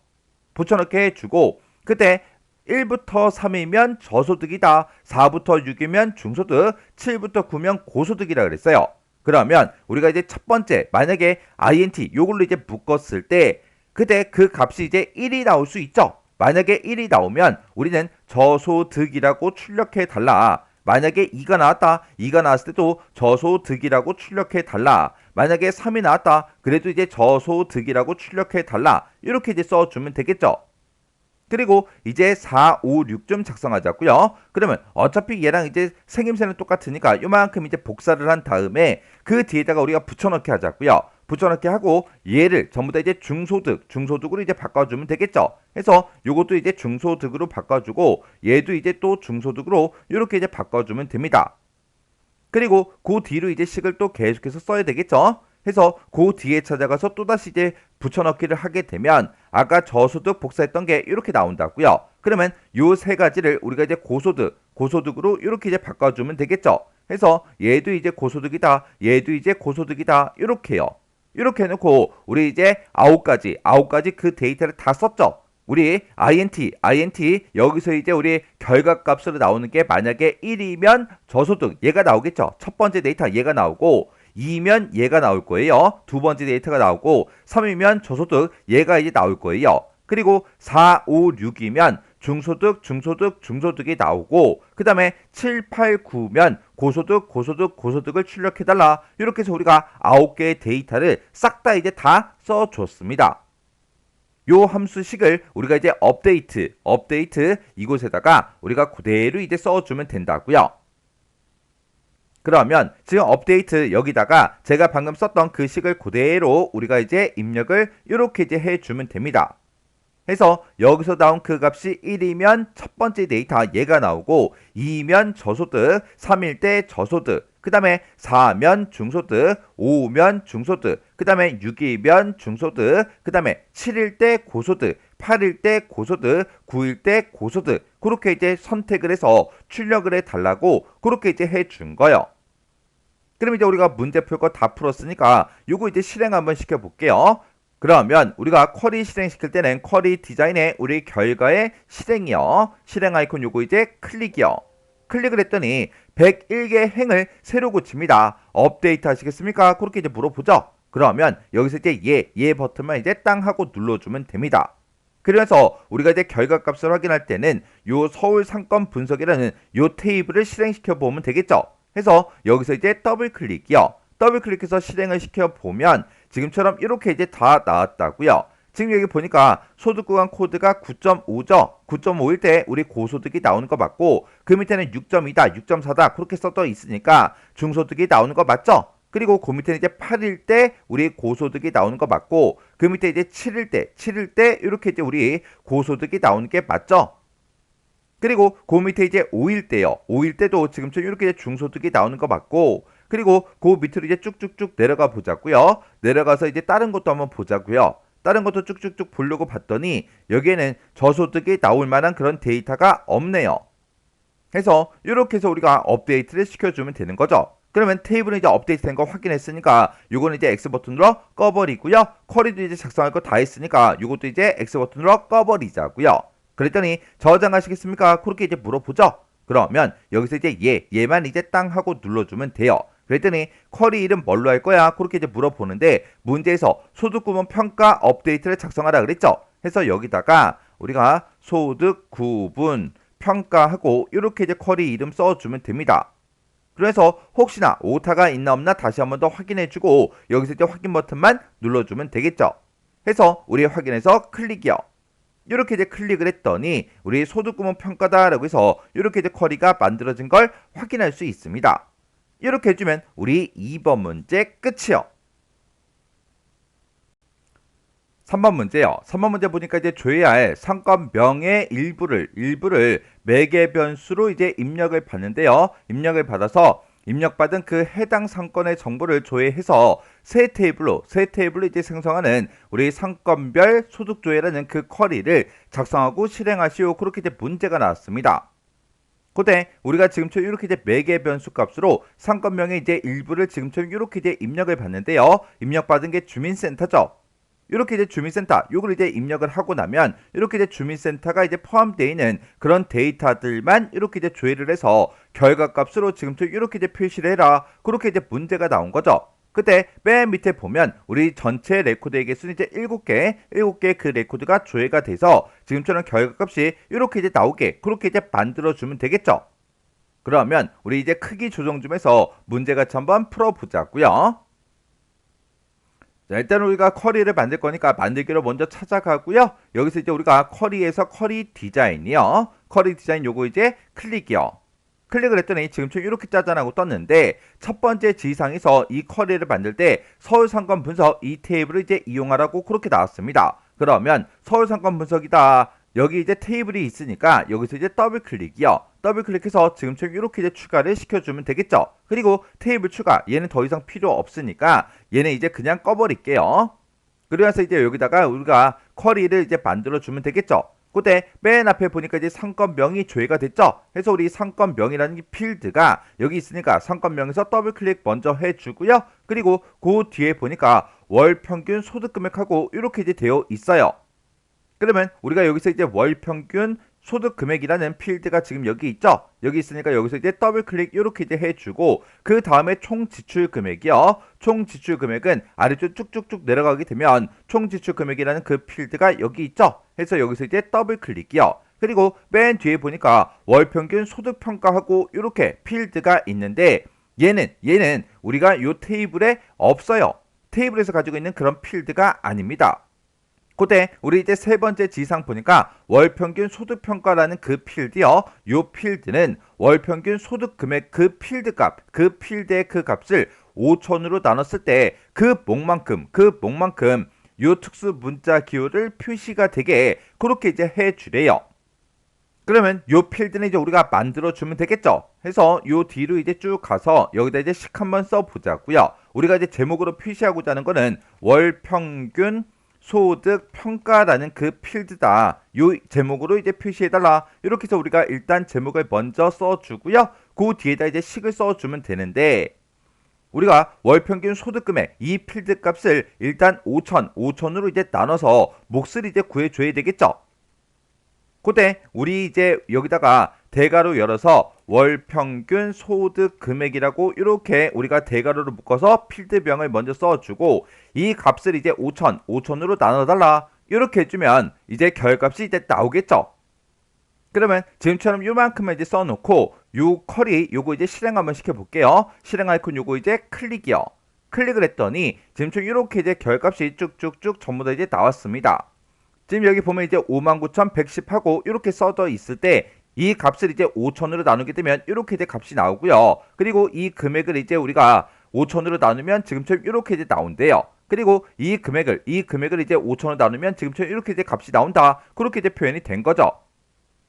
붙여넣기 해주고 그때 1부터 3이면 저소득이다. 4부터 6이면 중소득, 7부터 9면 고소득이라 그랬어요. 그러면 우리가 이제 첫 번째 만약에 INT 요걸로 이제 묶었을 때 그때 그 값이 이제 1이 나올 수 있죠. 만약에 1이 나오면 우리는 저소득이라고 출력해 달라. 만약에 2가 나왔을 때도 저소득이라고 출력해 달라. 만약에 3이 나왔다. 그래도 이제 저소득이라고 출력해 달라. 이렇게 이제 써주면 되겠죠. 그리고 이제 4, 5, 6좀 작성하자고요. 그러면 어차피 얘랑 이제 생김새는 똑같으니까 요만큼 이제 복사를 한 다음에 그 뒤에다가 우리가 붙여넣기 하자고요. 붙여넣기 하고 얘를 전부 다 이제 중소득으로 이제 바꿔주면 되겠죠. 해서 요것도 이제 중소득으로 바꿔주고 얘도 이제 또 중소득으로 이렇게 이제 바꿔주면 됩니다. 그리고 그 뒤로 이제 식을 또 계속해서 써야 되겠죠. 해서 그 뒤에 찾아가서 또다시 이제 붙여넣기를 하게 되면 아까 저소득 복사했던 게 이렇게 나온다고요. 그러면 요 세 가지를 우리가 이제 고소득으로 이렇게 이제 바꿔주면 되겠죠. 해서 얘도 이제 고소득이다, 얘도 이제 고소득이다 이렇게요. 이렇게 해놓고 우리 이제 아홉 가지 그 데이터를 다 썼죠. 우리 INT 여기서 이제 우리 결과값으로 나오는 게 만약에 1이면 저소득 얘가 나오겠죠. 첫 번째 데이터 얘가 나오고 2면 얘가 나올 거예요. 두 번째 데이터가 나오고 3이면 저소득 얘가 이제 나올 거예요. 그리고 4, 5, 6이면 중소득이 나오고 그 다음에 7, 8, 9면 고소득을 출력해달라. 이렇게 해서 우리가 9개의 데이터를 싹 다 이제 다 써줬습니다. 요 함수식을 우리가 이제 업데이트 이곳에다가 우리가 그대로 이제 써주면 된다고요. 그러면 지금 업데이트 여기다가 제가 방금 썼던 그 식을 그대로 우리가 이제 입력을 이렇게 이제 해주면 됩니다. 해서 여기서 나온 그 값이 1이면 첫 번째 데이터 얘가 나오고 2면 저소득, 3일 때 저소득, 그 다음에 4면 중소득, 5면 중소득, 그 다음에 6이면 중소득, 그 다음에 7일 때 고소득, 8일 때 고소득, 9일 때 고소득 그렇게 이제 선택을 해서 출력을 해달라고 그렇게 이제 해준 거예요. 그럼 이제 우리가 문제 풀 거 다 풀었으니까 요거 이제 실행 한번 시켜볼게요. 그러면 우리가 쿼리 실행시킬 때는 쿼리 디자인에 우리 결과의 실행이요. 실행 아이콘 요거 이제 클릭이요. 클릭을 했더니 101개 행을 새로 고칩니다. 업데이트 하시겠습니까? 그렇게 이제 물어보죠. 그러면 여기서 이제 얘 버튼만 이제 땅 하고 눌러주면 됩니다. 그래서 우리가 이제 결과값을 확인할 때는 요 서울 상권 분석이라는 요 테이블을 실행시켜 보면 되겠죠. 해서 여기서 이제 더블 클릭이요. 더블 클릭해서 실행을 시켜보면 지금처럼 이렇게 이제 다 나왔다고요. 지금 여기 보니까 소득 구간 코드가 9.5죠. 9.5일 때 우리 고소득이 나오는 거 맞고 그 밑에는 6.2다, 6.4다 그렇게 써져 있으니까 중소득이 나오는 거 맞죠? 그리고 그 밑에는 이제 8일 때 우리 고소득이 나오는 거 맞고 그 밑에 이제 7일 때 이렇게 이제 우리 고소득이 나오는 게 맞죠? 그리고 그 밑에 이제 5일 때요. 5일 때도 지금처럼 이렇게 이제 중소득이 나오는 거 맞고 그리고 그 밑으로 이제 쭉쭉쭉 내려가 보자고요. 내려가서 이제 다른 것도 한번 보자고요. 다른 것도 쭉쭉쭉 보려고 봤더니 여기에는 저소득이 나올 만한 그런 데이터가 없네요. 해서 이렇게 해서 우리가 업데이트를 시켜주면 되는 거죠. 그러면 테이블은 이제 업데이트 된 거 확인했으니까 요거는 이제 X 버튼으로 꺼버리고요. 쿼리도 이제 작성할 거 다 했으니까 요것도 이제 X 버튼으로 꺼버리자고요. 그랬더니 저장하시겠습니까? 그렇게 이제 물어보죠. 그러면 여기서 이제 얘만 이제 땅 하고 눌러주면 돼요. 그랬더니 쿼리 이름 뭘로 할 거야? 그렇게 이제 물어보는데 문제에서 소득 구분 평가 업데이트를 작성하라 그랬죠. 해서 여기다가 우리가 소득 구분 평가하고 이렇게 이제 쿼리 이름 써주면 됩니다. 그래서 혹시나 오타가 있나 없나 다시 한번 더 확인해주고 여기서 이제 확인 버튼만 눌러주면 되겠죠. 해서 우리 확인해서 클릭이요. 이렇게 이제 클릭을 했더니 우리 소득 구분 평가다라고 해서 이렇게 이제 쿼리가 만들어진 걸 확인할 수 있습니다. 이렇게 해주면 우리 2번 문제 끝이요. 3번 문제요. 3번 문제 보니까 이제 줘야 할 상권명의 일부를 매개 변수로 이제 입력을 받는데요. 입력을 받아서 입력받은 그 해당 상권의 정보를 조회해서 새 테이블로 이제 생성하는 우리 상권별 소득 조회라는 그 쿼리를 작성하고 실행하시오. 그렇게 이제 문제가 나왔습니다. 그때 우리가 지금처럼 이렇게 이제 매개 변수 값으로 상권명의 이제 일부를 지금처럼 이렇게 이제 입력을 받는데요. 입력받은 게 주민센터죠. 이렇게 이제 주민센터 요걸 이제 입력을 하고 나면 이렇게 이제 주민센터가 이제 포함되어 있는 그런 데이터들만 이렇게 이제 조회를 해서 결과값으로 지금처럼 이렇게 이제 표시를 해라. 그렇게 이제 문제가 나온 거죠. 그때 맨 밑에 보면 우리 전체 레코드의 개수는 이제 7개 그 레코드가 조회가 돼서 지금처럼 결과값이 이렇게 이제 나오게 그렇게 이제 만들어주면 되겠죠. 그러면 우리 이제 크기 조정 좀 해서 문제같이 한번 풀어보자고요. 자, 일단 우리가 쿼리를 만들 거니까 만들기로 먼저 찾아가고요. 여기서 이제 우리가 쿼리에서 쿼리 디자인이요. 쿼리 디자인 요거 이제 클릭이요. 클릭을 했더니 지금처럼 이렇게 짜잔하고 떴는데 첫 번째 지시사항에서 이 쿼리를 만들 때 서울상권 분석 이 테이블을 이제 이용하라고 그렇게 나왔습니다. 그러면 서울상권 분석이다. 여기 이제 테이블이 있으니까 여기서 이제 더블 클릭이요. 더블 클릭해서 지금처럼 이렇게 이제 추가를 시켜주면 되겠죠. 그리고 테이블 추가 얘는 더 이상 필요 없으니까 얘는 이제 그냥 꺼버릴게요. 그러면서 이제 여기다가 우리가 쿼리를 이제 만들어주면 되겠죠. 그때 맨 앞에 보니까 이제 상권명이 조회가 됐죠. 그래서 우리 상권명이라는 필드가 여기 있으니까 상권명에서 더블 클릭 먼저 해주고요. 그리고 그 뒤에 보니까 월 평균 소득 금액하고 이렇게 이제 되어 있어요. 그러면 우리가 여기서 이제 월 평균 소득 금액이라는 필드가 지금 여기 있죠. 여기 있으니까 여기서 이제 더블 클릭 이렇게 이제 해주고 그 다음에 총 지출 금액이요. 총 지출 금액은 아래쪽 쭉쭉쭉 내려가게 되면 총 지출 금액이라는 그 필드가 여기 있죠. 해서 여기서 이제 더블 클릭이요. 그리고 맨 뒤에 보니까 월 평균 소득 평가하고 이렇게 필드가 있는데 얘는 우리가 요 테이블에 없어요. 테이블에서 가지고 있는 그런 필드가 아닙니다. 그때 우리 이제 세 번째 지상 보니까 월평균 소득평가라는 그 필드요. 요 필드는 월평균 소득 금액 그 필드 값, 그 필드의 그 값을 5천으로 나눴을 때 그 목만큼 요 특수 문자 기호를 표시가 되게 그렇게 이제 해주래요. 그러면 요 필드는 이제 우리가 만들어 주면 되겠죠. 해서 요 뒤로 이제 쭉 가서 여기다 이제 식 한번 써 보자고요. 우리가 이제 제목으로 표시하고자 하는 거는 월 평균 소득 평가라는 그 필드다. 요 제목으로 이제 표시해달라. 이렇게 해서 우리가 일단 제목을 먼저 써주고요. 그 뒤에다 이제 식을 써주면 되는데 우리가 월 평균 소득 금액 이 필드 값을 일단 5천으로 이제 나눠서 몫을 이제 구해줘야 되겠죠. 그때 우리 이제 여기다가 대괄호 열어서 월 평균 소득 금액이라고 이렇게 우리가 대괄호를 묶어서 필드명을 먼저 써주고 이 값을 이제 5천으로 나눠달라 이렇게 해주면 이제 결값이 이제 나오겠죠. 그러면 지금처럼 요만큼만 이제 써놓고 요 쿼리 요거 이제 실행 한번 시켜볼게요. 실행 아이콘 요거 이제 클릭이요. 클릭을 했더니 지금처럼 이렇게 이제 결값이 쭉쭉쭉 전부 다 이제 나왔습니다. 지금 여기 보면 이제 59,110하고 이렇게 써져 있을 때 이 값을 이제 5천으로 나누게 되면 이렇게 이제 값이 나오고요. 그리고 이 금액을 이제 우리가 5천으로 나누면 지금처럼 이렇게 이제 나온대요. 그리고 이 금액을 이제 5천으로 나누면 지금처럼 이렇게 이제 값이 나온다. 그렇게 이제 표현이 된 거죠.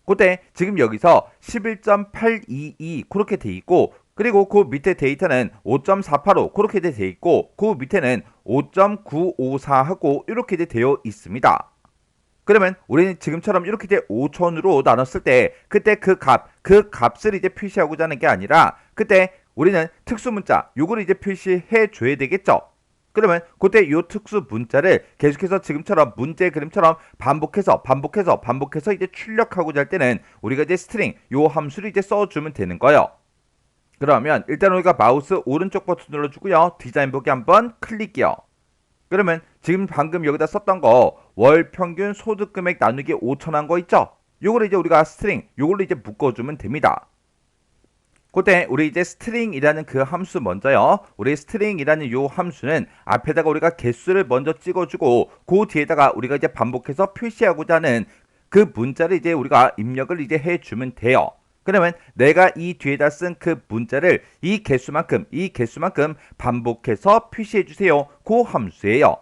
그때 지금 여기서 11.822 그렇게 돼 있고 그리고 그 밑에 데이터는 5.485 그렇게 돼 있고 그 밑에는 5.954하고 이렇게 되어 있습니다. 그러면 우리는 지금처럼 이렇게 이제 5천으로 나눴을 때 그때 그 값을 이제 표시하고자 하는 게 아니라 그때 우리는 특수 문자 요거를 이제 표시해 줘야 되겠죠. 그러면 그때 요 특수 문자를 계속해서 지금처럼 문제 그림처럼 반복해서 이제 출력하고자 할 때는 우리가 이제 스트링 요 함수를 이제 써주면 되는 거예요. 그러면 일단 우리가 마우스 오른쪽 버튼 눌러주고요. 디자인 보기 한번 클릭이요. 그러면 지금 방금 여기다 썼던 거 월 평균 소득 금액 나누기 5천 한 거 있죠? 요거를 이제 우리가 스트링 요걸로 이제 묶어주면 됩니다. 그때 우리 이제 스트링이라는 그 함수 먼저요. 우리 스트링이라는 요 함수는 앞에다가 우리가 개수를 먼저 찍어주고 그 뒤에다가 우리가 이제 반복해서 표시하고자 하는 그 문자를 이제 우리가 입력을 이제 해주면 돼요. 그러면 내가 이 뒤에다 쓴 그 문자를 이 개수만큼 반복해서 표시해 주세요. 그 함수예요.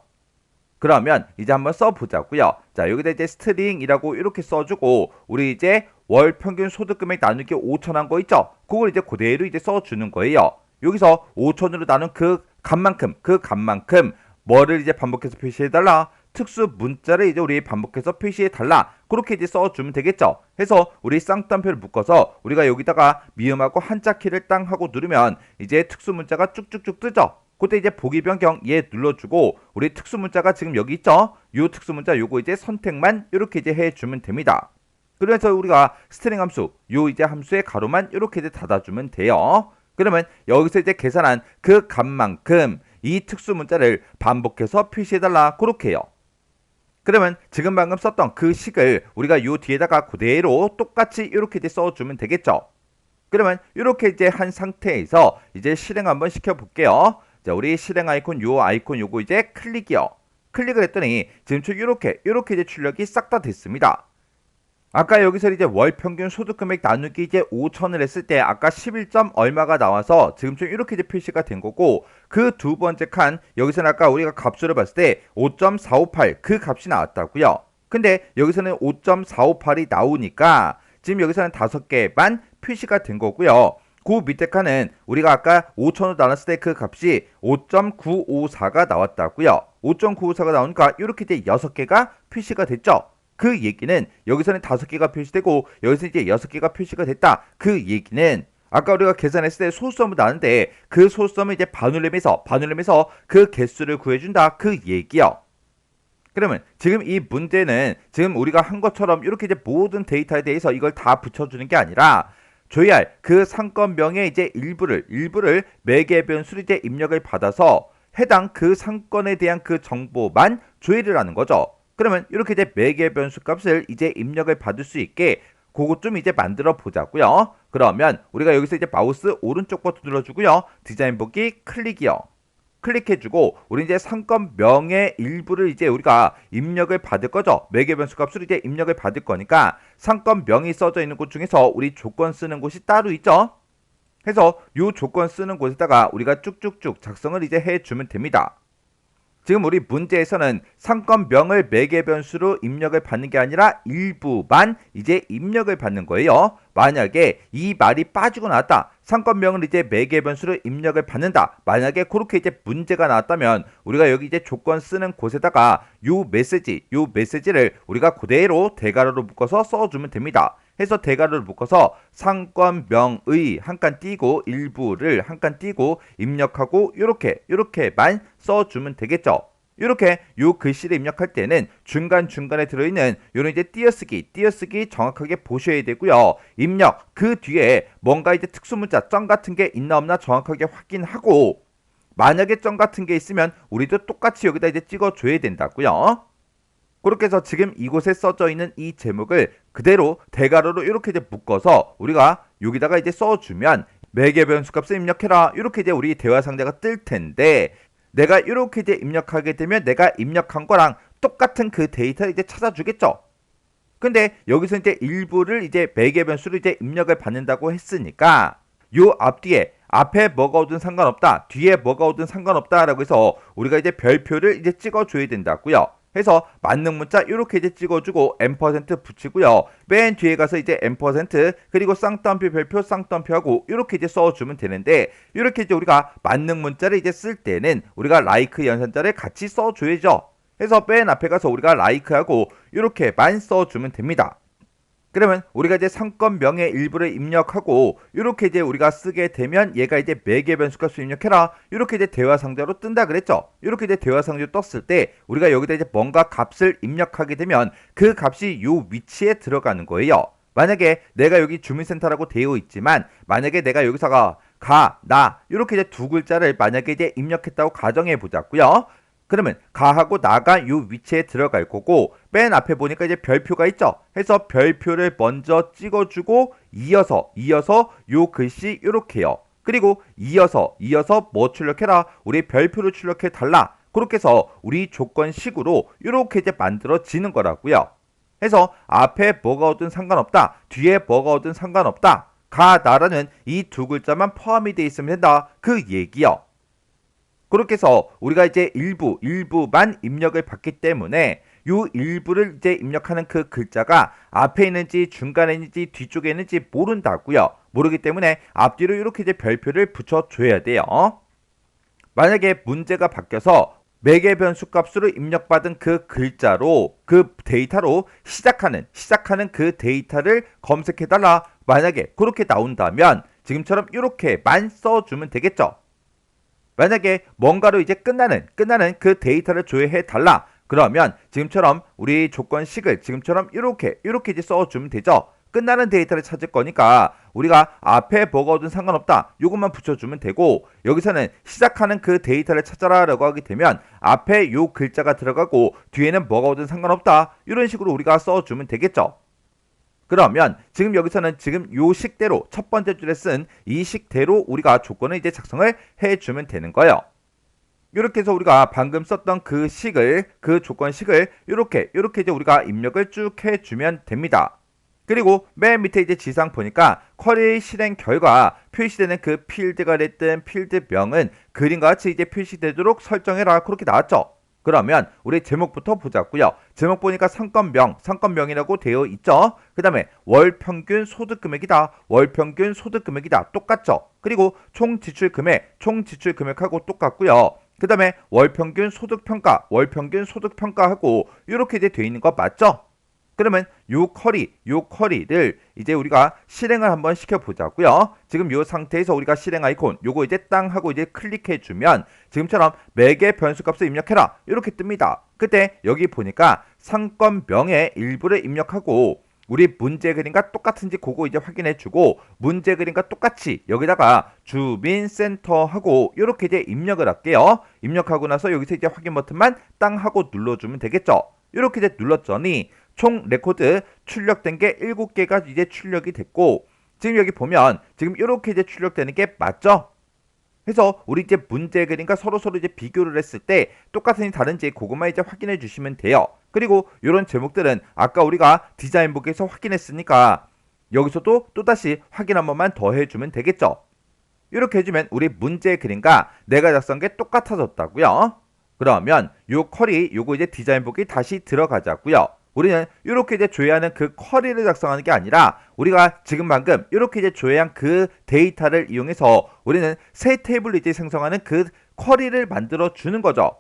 그러면 이제 한번 써보자고요. 자, 여기다 이제 스트링이라고 이렇게 써주고 우리 이제 월 평균 소득 금액 나누기 5천 한 거 있죠? 그걸 이제 그대로 이제 써주는 거예요. 여기서 5천으로 나눈 그 값만큼 뭐를 이제 반복해서 표시해달라. 특수 문자를 이제 우리 반복해서 표시해달라. 그렇게 이제 써주면 되겠죠. 해서 우리 쌍따옴표를 묶어서 우리가 여기다가 미음하고 한자 키를 땅 하고 누르면 이제 특수 문자가 쭉쭉쭉 뜨죠. 그때 이제 보기 변경 얘 눌러주고 우리 특수 문자가 지금 여기 있죠. 요 특수 문자 요거 이제 선택만 이렇게 이제 해주면 됩니다. 그래서 우리가 스트링 함수 요 이제 함수의 가로만 이렇게 이제 닫아주면 돼요. 그러면 여기서 이제 계산한 그 값만큼 이 특수 문자를 반복해서 표시해달라. 그렇게 해요. 그러면 지금 방금 썼던 그 식을 우리가 요 뒤에다가 그대로 똑같이 이렇게 이제 써주면 되겠죠. 그러면 이렇게 이제 한 상태에서 이제 실행 한번 시켜볼게요. 자, 우리 실행 아이콘 요 아이콘 요거 이제 클릭이요. 클릭을 했더니 지금처럼 이렇게 이제 출력이 싹 다 됐습니다. 아까 여기서 이제 월 평균 소득 금액 나누기 이제 5천을 했을 때 아까 11점 얼마가 나와서 지금처럼 이렇게 이제 표시가 된 거고, 그 두 번째 칸 여기서는 아까 우리가 값수를 봤을 때 5.458 그 값이 나왔다고요. 근데 여기서는 5.458이 나오니까 지금 여기서는 5개만 표시가 된 거고요. 그 밑에 칸은 우리가 아까 5천으로 나눴을 때 그 값이 5.954가 나왔다고요. 5.954가 나오니까 이렇게 이제 6개가 표시가 됐죠. 그 얘기는 여기서는 5개가 표시되고 여기서 이제 6개가 표시가 됐다. 그 얘기는 아까 우리가 계산했을 때 소수점을 나는데 그 소수점을 이제 반올림해서 그 개수를 구해준다. 그 얘기요. 그러면 지금 이 문제는 지금 우리가 한 것처럼 이렇게 이제 모든 데이터에 대해서 이걸 다 붙여주는 게 아니라 줘야 할 그 상권명의 이제 일부를 매개 변수로 이제 입력을 받아서 해당 그 상권에 대한 그 정보만 조회를 하는 거죠. 그러면 이렇게 이제 매개 변수 값을 이제 입력을 받을 수 있게 그것 좀 이제 만들어 보자고요. 그러면 우리가 여기서 이제 마우스 오른쪽 버튼 눌러주고요. 디자인 보기 클릭이요. 클릭해주고 우리 이제 상권명의 일부를 이제 우리가 입력을 받을 거죠. 매개 변수 값으로 이제 입력을 받을 거니까 상권명이 써져 있는 곳 중에서 우리 조건 쓰는 곳이 따로 있죠. 해서 이 조건 쓰는 곳에다가 우리가 쭉쭉쭉 작성을 이제 해주면 됩니다. 지금 우리 문제에서는 상권명을 매개 변수로 입력을 받는 게 아니라 일부만 이제 입력을 받는 거예요. 만약에 이 말이 빠지고 나왔다. 상권명을 이제 매개 변수로 입력을 받는다. 만약에 그렇게 이제 문제가 나왔다면 우리가 여기 이제 조건 쓰는 곳에다가 요 메시지를 우리가 그대로 대괄호로 묶어서 써주면 됩니다. 해서 대괄호를 묶어서 상권명의 한 칸 띄고 일부를 한 칸 띄고 입력하고 요렇게만 써주면 되겠죠. 이렇게 요 글씨를 입력할 때는 중간중간에 들어있는 요런 이제 띄어쓰기 정확하게 보셔야 되고요. 입력 그 뒤에 뭔가 이제 특수문자 점 같은 게 있나 없나 정확하게 확인하고, 만약에 점 같은 게 있으면 우리도 똑같이 여기다 이제 찍어줘야 된다고요. 그렇게 해서 지금 이곳에 써져 있는 이 제목을 그대로 대괄호로 이렇게 이제 묶어서 우리가 여기다가 이제 써주면 매개 변수 값을 입력해라. 이렇게 이제 우리 대화 상자가 뜰 텐데, 내가 이렇게 이제 입력하게 되면 내가 입력한 거랑 똑같은 그 데이터를 이제 찾아주겠죠. 근데 여기서 이제 일부를 이제 매개 변수로 이제 입력을 받는다고 했으니까 요 앞에 뭐가 오든 상관없다, 뒤에 뭐가 오든 상관없다라고 해서 우리가 이제 별표를 이제 찍어줘야 된다고요. 해서 맞는 문자 이렇게 이제 찍어주고 &% 붙이고요. 맨 뒤에 가서 이제 &, 그리고 쌍따옴표 별표 쌍따옴표하고 이렇게 이제 써주면 되는데, 이렇게 이제 우리가 맞는 문자를 이제 쓸 때는 우리가 라이크 연산자를 같이 써줘야죠. 해서 맨 앞에 가서 우리가 라이크하고 이렇게만 써주면 됩니다. 그러면 우리가 이제 상권명의 일부를 입력하고 이렇게 이제 우리가 쓰게 되면 얘가 이제 매개 변수 값을 입력해라. 이렇게 이제 대화 상자로 뜬다 그랬죠. 이렇게 이제 대화 상자로 떴을 때 우리가 여기다 이제 뭔가 값을 입력하게 되면 그 값이 요 위치에 들어가는 거예요. 만약에 내가 여기 주민센터라고 되어 있지만 만약에 내가 여기서가 나 이렇게 이제 두 글자를 만약에 이제 입력했다고 가정해 보자고요. 그러면 가하고 나가 요 위치에 들어갈 거고, 맨 앞에 보니까 이제 별표가 있죠. 해서 별표를 먼저 찍어주고 이어서 요 글씨 요렇게요. 그리고 이어서 뭐 출력해라, 우리 별표를 출력해 달라. 그렇게 해서 우리 조건식으로 요렇게 이제 만들어지는 거라고요. 해서 앞에 뭐가 오든 상관없다, 뒤에 뭐가 오든 상관없다, 나라는 이 두 글자만 포함이 되어 있으면 된다. 그 얘기요. 그렇게 해서 우리가 이제 일부만 입력을 받기 때문에 요 일부를 이제 입력하는 그 글자가 앞에 있는지 중간에 있는지 뒤쪽에 있는지 모른다고요. 모르기 때문에 앞뒤로 이렇게 이제 별표를 붙여줘야 돼요. 만약에 문제가 바뀌어서 매개 변수 값으로 입력받은 그 글자로 그 데이터로 시작하는 그 데이터를 검색해달라. 만약에 그렇게 나온다면 지금처럼 이렇게만 써주면 되겠죠. 만약에 뭔가로 이제 끝나는 그 데이터를 조회해 달라. 그러면 지금처럼 우리 조건식을 지금처럼 이렇게 이제 써주면 되죠. 끝나는 데이터를 찾을 거니까 우리가 앞에 뭐가 오든 상관없다. 이것만 붙여주면 되고, 여기서는 시작하는 그 데이터를 찾아라 라고 하게 되면 앞에 요 글자가 들어가고 뒤에는 뭐가 오든 상관없다. 이런 식으로 우리가 써주면 되겠죠. 그러면 지금 여기서는 지금 요 식대로 첫 번째 줄에 쓴 이 식대로 우리가 조건을 이제 작성을 해주면 되는 거예요. 이렇게 해서 우리가 방금 썼던 그 식을, 그 조건식을 이렇게 이제 우리가 입력을 쭉 해주면 됩니다. 그리고 맨 밑에 이제 지상 보니까 쿼리 실행 결과 표시되는 그 필드가 됐든 필드명은 그림과 같이 이제 표시되도록 설정해라, 그렇게 나왔죠. 그러면 우리 제목부터 보자고요. 제목 보니까 상권명이라고 되어 있죠. 그 다음에 월평균 소득금액이다, 월평균 소득금액이다, 똑같죠. 그리고 총지출금액하고 똑같고요. 그 다음에 월평균 소득평가, 월평균 소득평가하고 이렇게 이제 되어 있는 거 맞죠? 그러면 요 쿼리를 이제 우리가 실행을 한번 시켜보자고요. 지금 요 상태에서 우리가 실행 아이콘 요거 이제 땅 하고 이제 클릭해주면 지금처럼 매개 변수값을 입력해라 이렇게 뜹니다. 그때 여기 보니까 상권명의 일부를 입력하고 우리 문제 그림과 똑같은지 그거 이제 확인해주고 문제 그림과 똑같이 여기다가 주민센터하고 이렇게 이제 입력을 할게요. 입력하고 나서 여기서 이제 확인 버튼만 땅 하고 눌러주면 되겠죠. 이렇게 이제 눌렀더니 총 레코드 출력된 게 7개가 이제 출력이 됐고 지금 여기 보면 지금 이렇게 이제 출력되는 게 맞죠? 해서 우리 이제 문제 그림과 서로 이제 비교를 했을 때 똑같은지 다른지 그것만 이제 확인해 주시면 돼요. 그리고 이런 제목들은 아까 우리가 디자인북에서 확인했으니까 여기서도 또다시 확인 한 번만 더 해주면 되겠죠. 이렇게 해주면 우리 문제 그림과 내가 작성한 게 똑같아졌다고요. 그러면 요 쿼리 요거 이제 디자인북이 다시 들어가자고요. 우리는 이렇게 이제 조회하는 그 쿼리를 작성하는 게 아니라 우리가 지금 방금 이렇게 이제 조회한 그 데이터를 이용해서 우리는 새 테이블을 이제 생성하는 그 쿼리를 만들어 주는 거죠.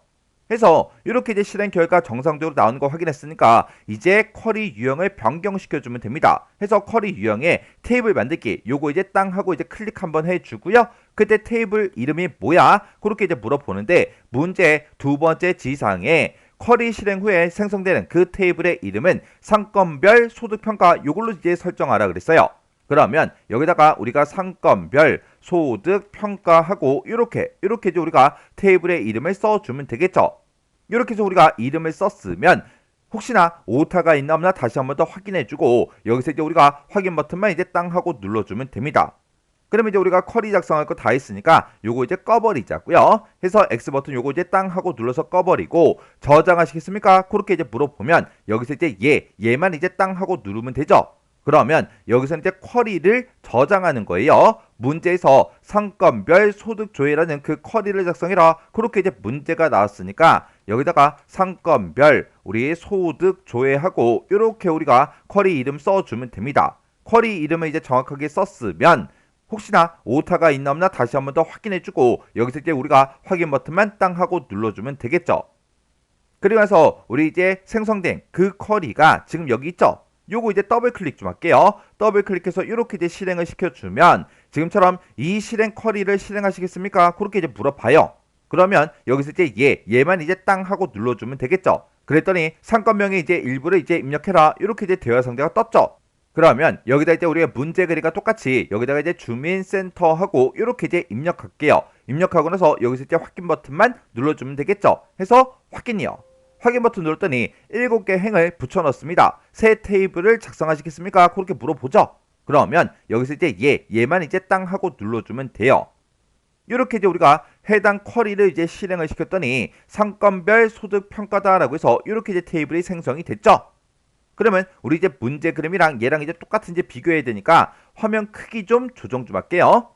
해서 이렇게 이제 실행 결과 정상적으로 나오는 거 확인했으니까 이제 쿼리 유형을 변경시켜 주면 됩니다. 해서 쿼리 유형에 테이블 만들기 요거 이제 땅 하고 이제 클릭 한번 해주고요. 그때 테이블 이름이 뭐야? 그렇게 이제 물어보는데 문제 두 번째 지상에 쿼리 실행 후에 생성되는 그 테이블의 이름은 상권별 소득평가 요걸로 이제 설정하라 그랬어요. 그러면 여기다가 우리가 상권별 소득평가하고 이렇게 이제 우리가 테이블의 이름을 써주면 되겠죠. 이렇게 해서 우리가 이름을 썼으면 혹시나 오타가 있나 없나 다시 한번 더 확인해주고 여기서 이제 우리가 확인 버튼만 이제 땅 하고 눌러주면 됩니다. 그러면 이제 우리가 쿼리 작성할 거 다 했으니까 요거 이제 꺼버리자고요. 해서 X 버튼 요거 이제 땅 하고 눌러서 꺼버리고 저장하시겠습니까? 그렇게 이제 물어보면 여기서 이제 얘만 이제 땅 하고 누르면 되죠. 그러면 여기서 이제 쿼리를 저장하는 거예요. 문제에서 상권별 소득 조회라는 그 쿼리를 작성해라. 그렇게 이제 문제가 나왔으니까 여기다가 상권별 우리 소득 조회하고 이렇게 우리가 쿼리 이름 써주면 됩니다. 쿼리 이름을 이제 정확하게 썼으면 혹시나 오타가 있나 없나 다시 한번 더 확인해주고 여기서 이제 우리가 확인 버튼만 땅 하고 눌러주면 되겠죠. 그리고 나서 우리 이제 생성된 그 쿼리가 지금 여기 있죠. 요거 이제 더블 클릭 좀 할게요. 더블 클릭해서 이렇게 이제 실행을 시켜주면 지금처럼 이 실행 쿼리를 실행하시겠습니까? 그렇게 이제 물어봐요. 그러면 여기서 이제 얘만 이제 땅 하고 눌러주면 되겠죠. 그랬더니 상권명의 이제 일부를 이제 입력해라. 이렇게 이제 대화 상대가 떴죠. 그러면 여기다 이제 우리가 문제 그리가 똑같이 여기다가 이제 주민센터하고 이렇게 이제 입력할게요. 입력하고 나서 여기서 이제 확인 버튼만 눌러주면 되겠죠. 해서 확인이요. 확인 버튼 눌렀더니 7개 행을 붙여 넣습니다. 새 테이블을 작성하시겠습니까? 그렇게 물어보죠. 그러면 여기서 이제 얘만 이제 땅 하고 눌러주면 돼요. 이렇게 이제 우리가 해당 쿼리를 이제 실행을 시켰더니 상권별 소득 평가다라고 해서 이렇게 이제 테이블이 생성이 됐죠. 그러면 우리 이제 문제 그림이랑 얘랑 이제 똑같은 이제 비교해야 되니까 화면 크기 좀 조정 좀 할게요.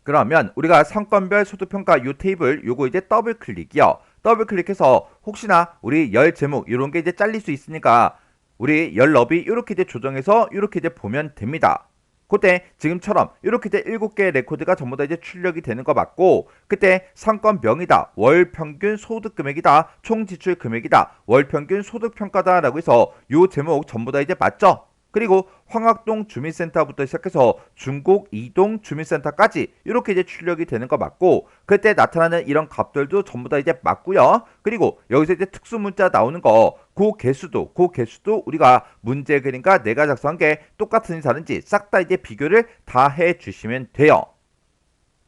그러면 우리가 상권별 소득평가 요 테이블 요거 이제 더블 클릭이요. 더블 클릭해서 혹시나 우리 열 제목 이런 게 이제 잘릴 수 있으니까 우리 열 너비 이렇게 이제 조정해서 이렇게 이제 보면 됩니다. 그때 지금처럼 이렇게 이제 7개의 레코드가 전부 다 이제 출력이 되는 거 맞고 그때 상권명이다, 월평균 소득금액이다, 총지출 금액이다, 월평균 소득평가다 라고 해서 요 제목 전부 다 이제 맞죠? 그리고 황학동 주민센터부터 시작해서 중곡 이동 주민센터까지 이렇게 이제 출력이 되는 거 맞고 그때 나타나는 이런 값들도 전부 다 이제 맞고요. 그리고 여기서 이제 특수 문자 나오는 거 그 개수도 우리가 문제 그림과 내가 작성한 게 똑같은지 다른지 싹 다 이제 비교를 다 해 주시면 돼요.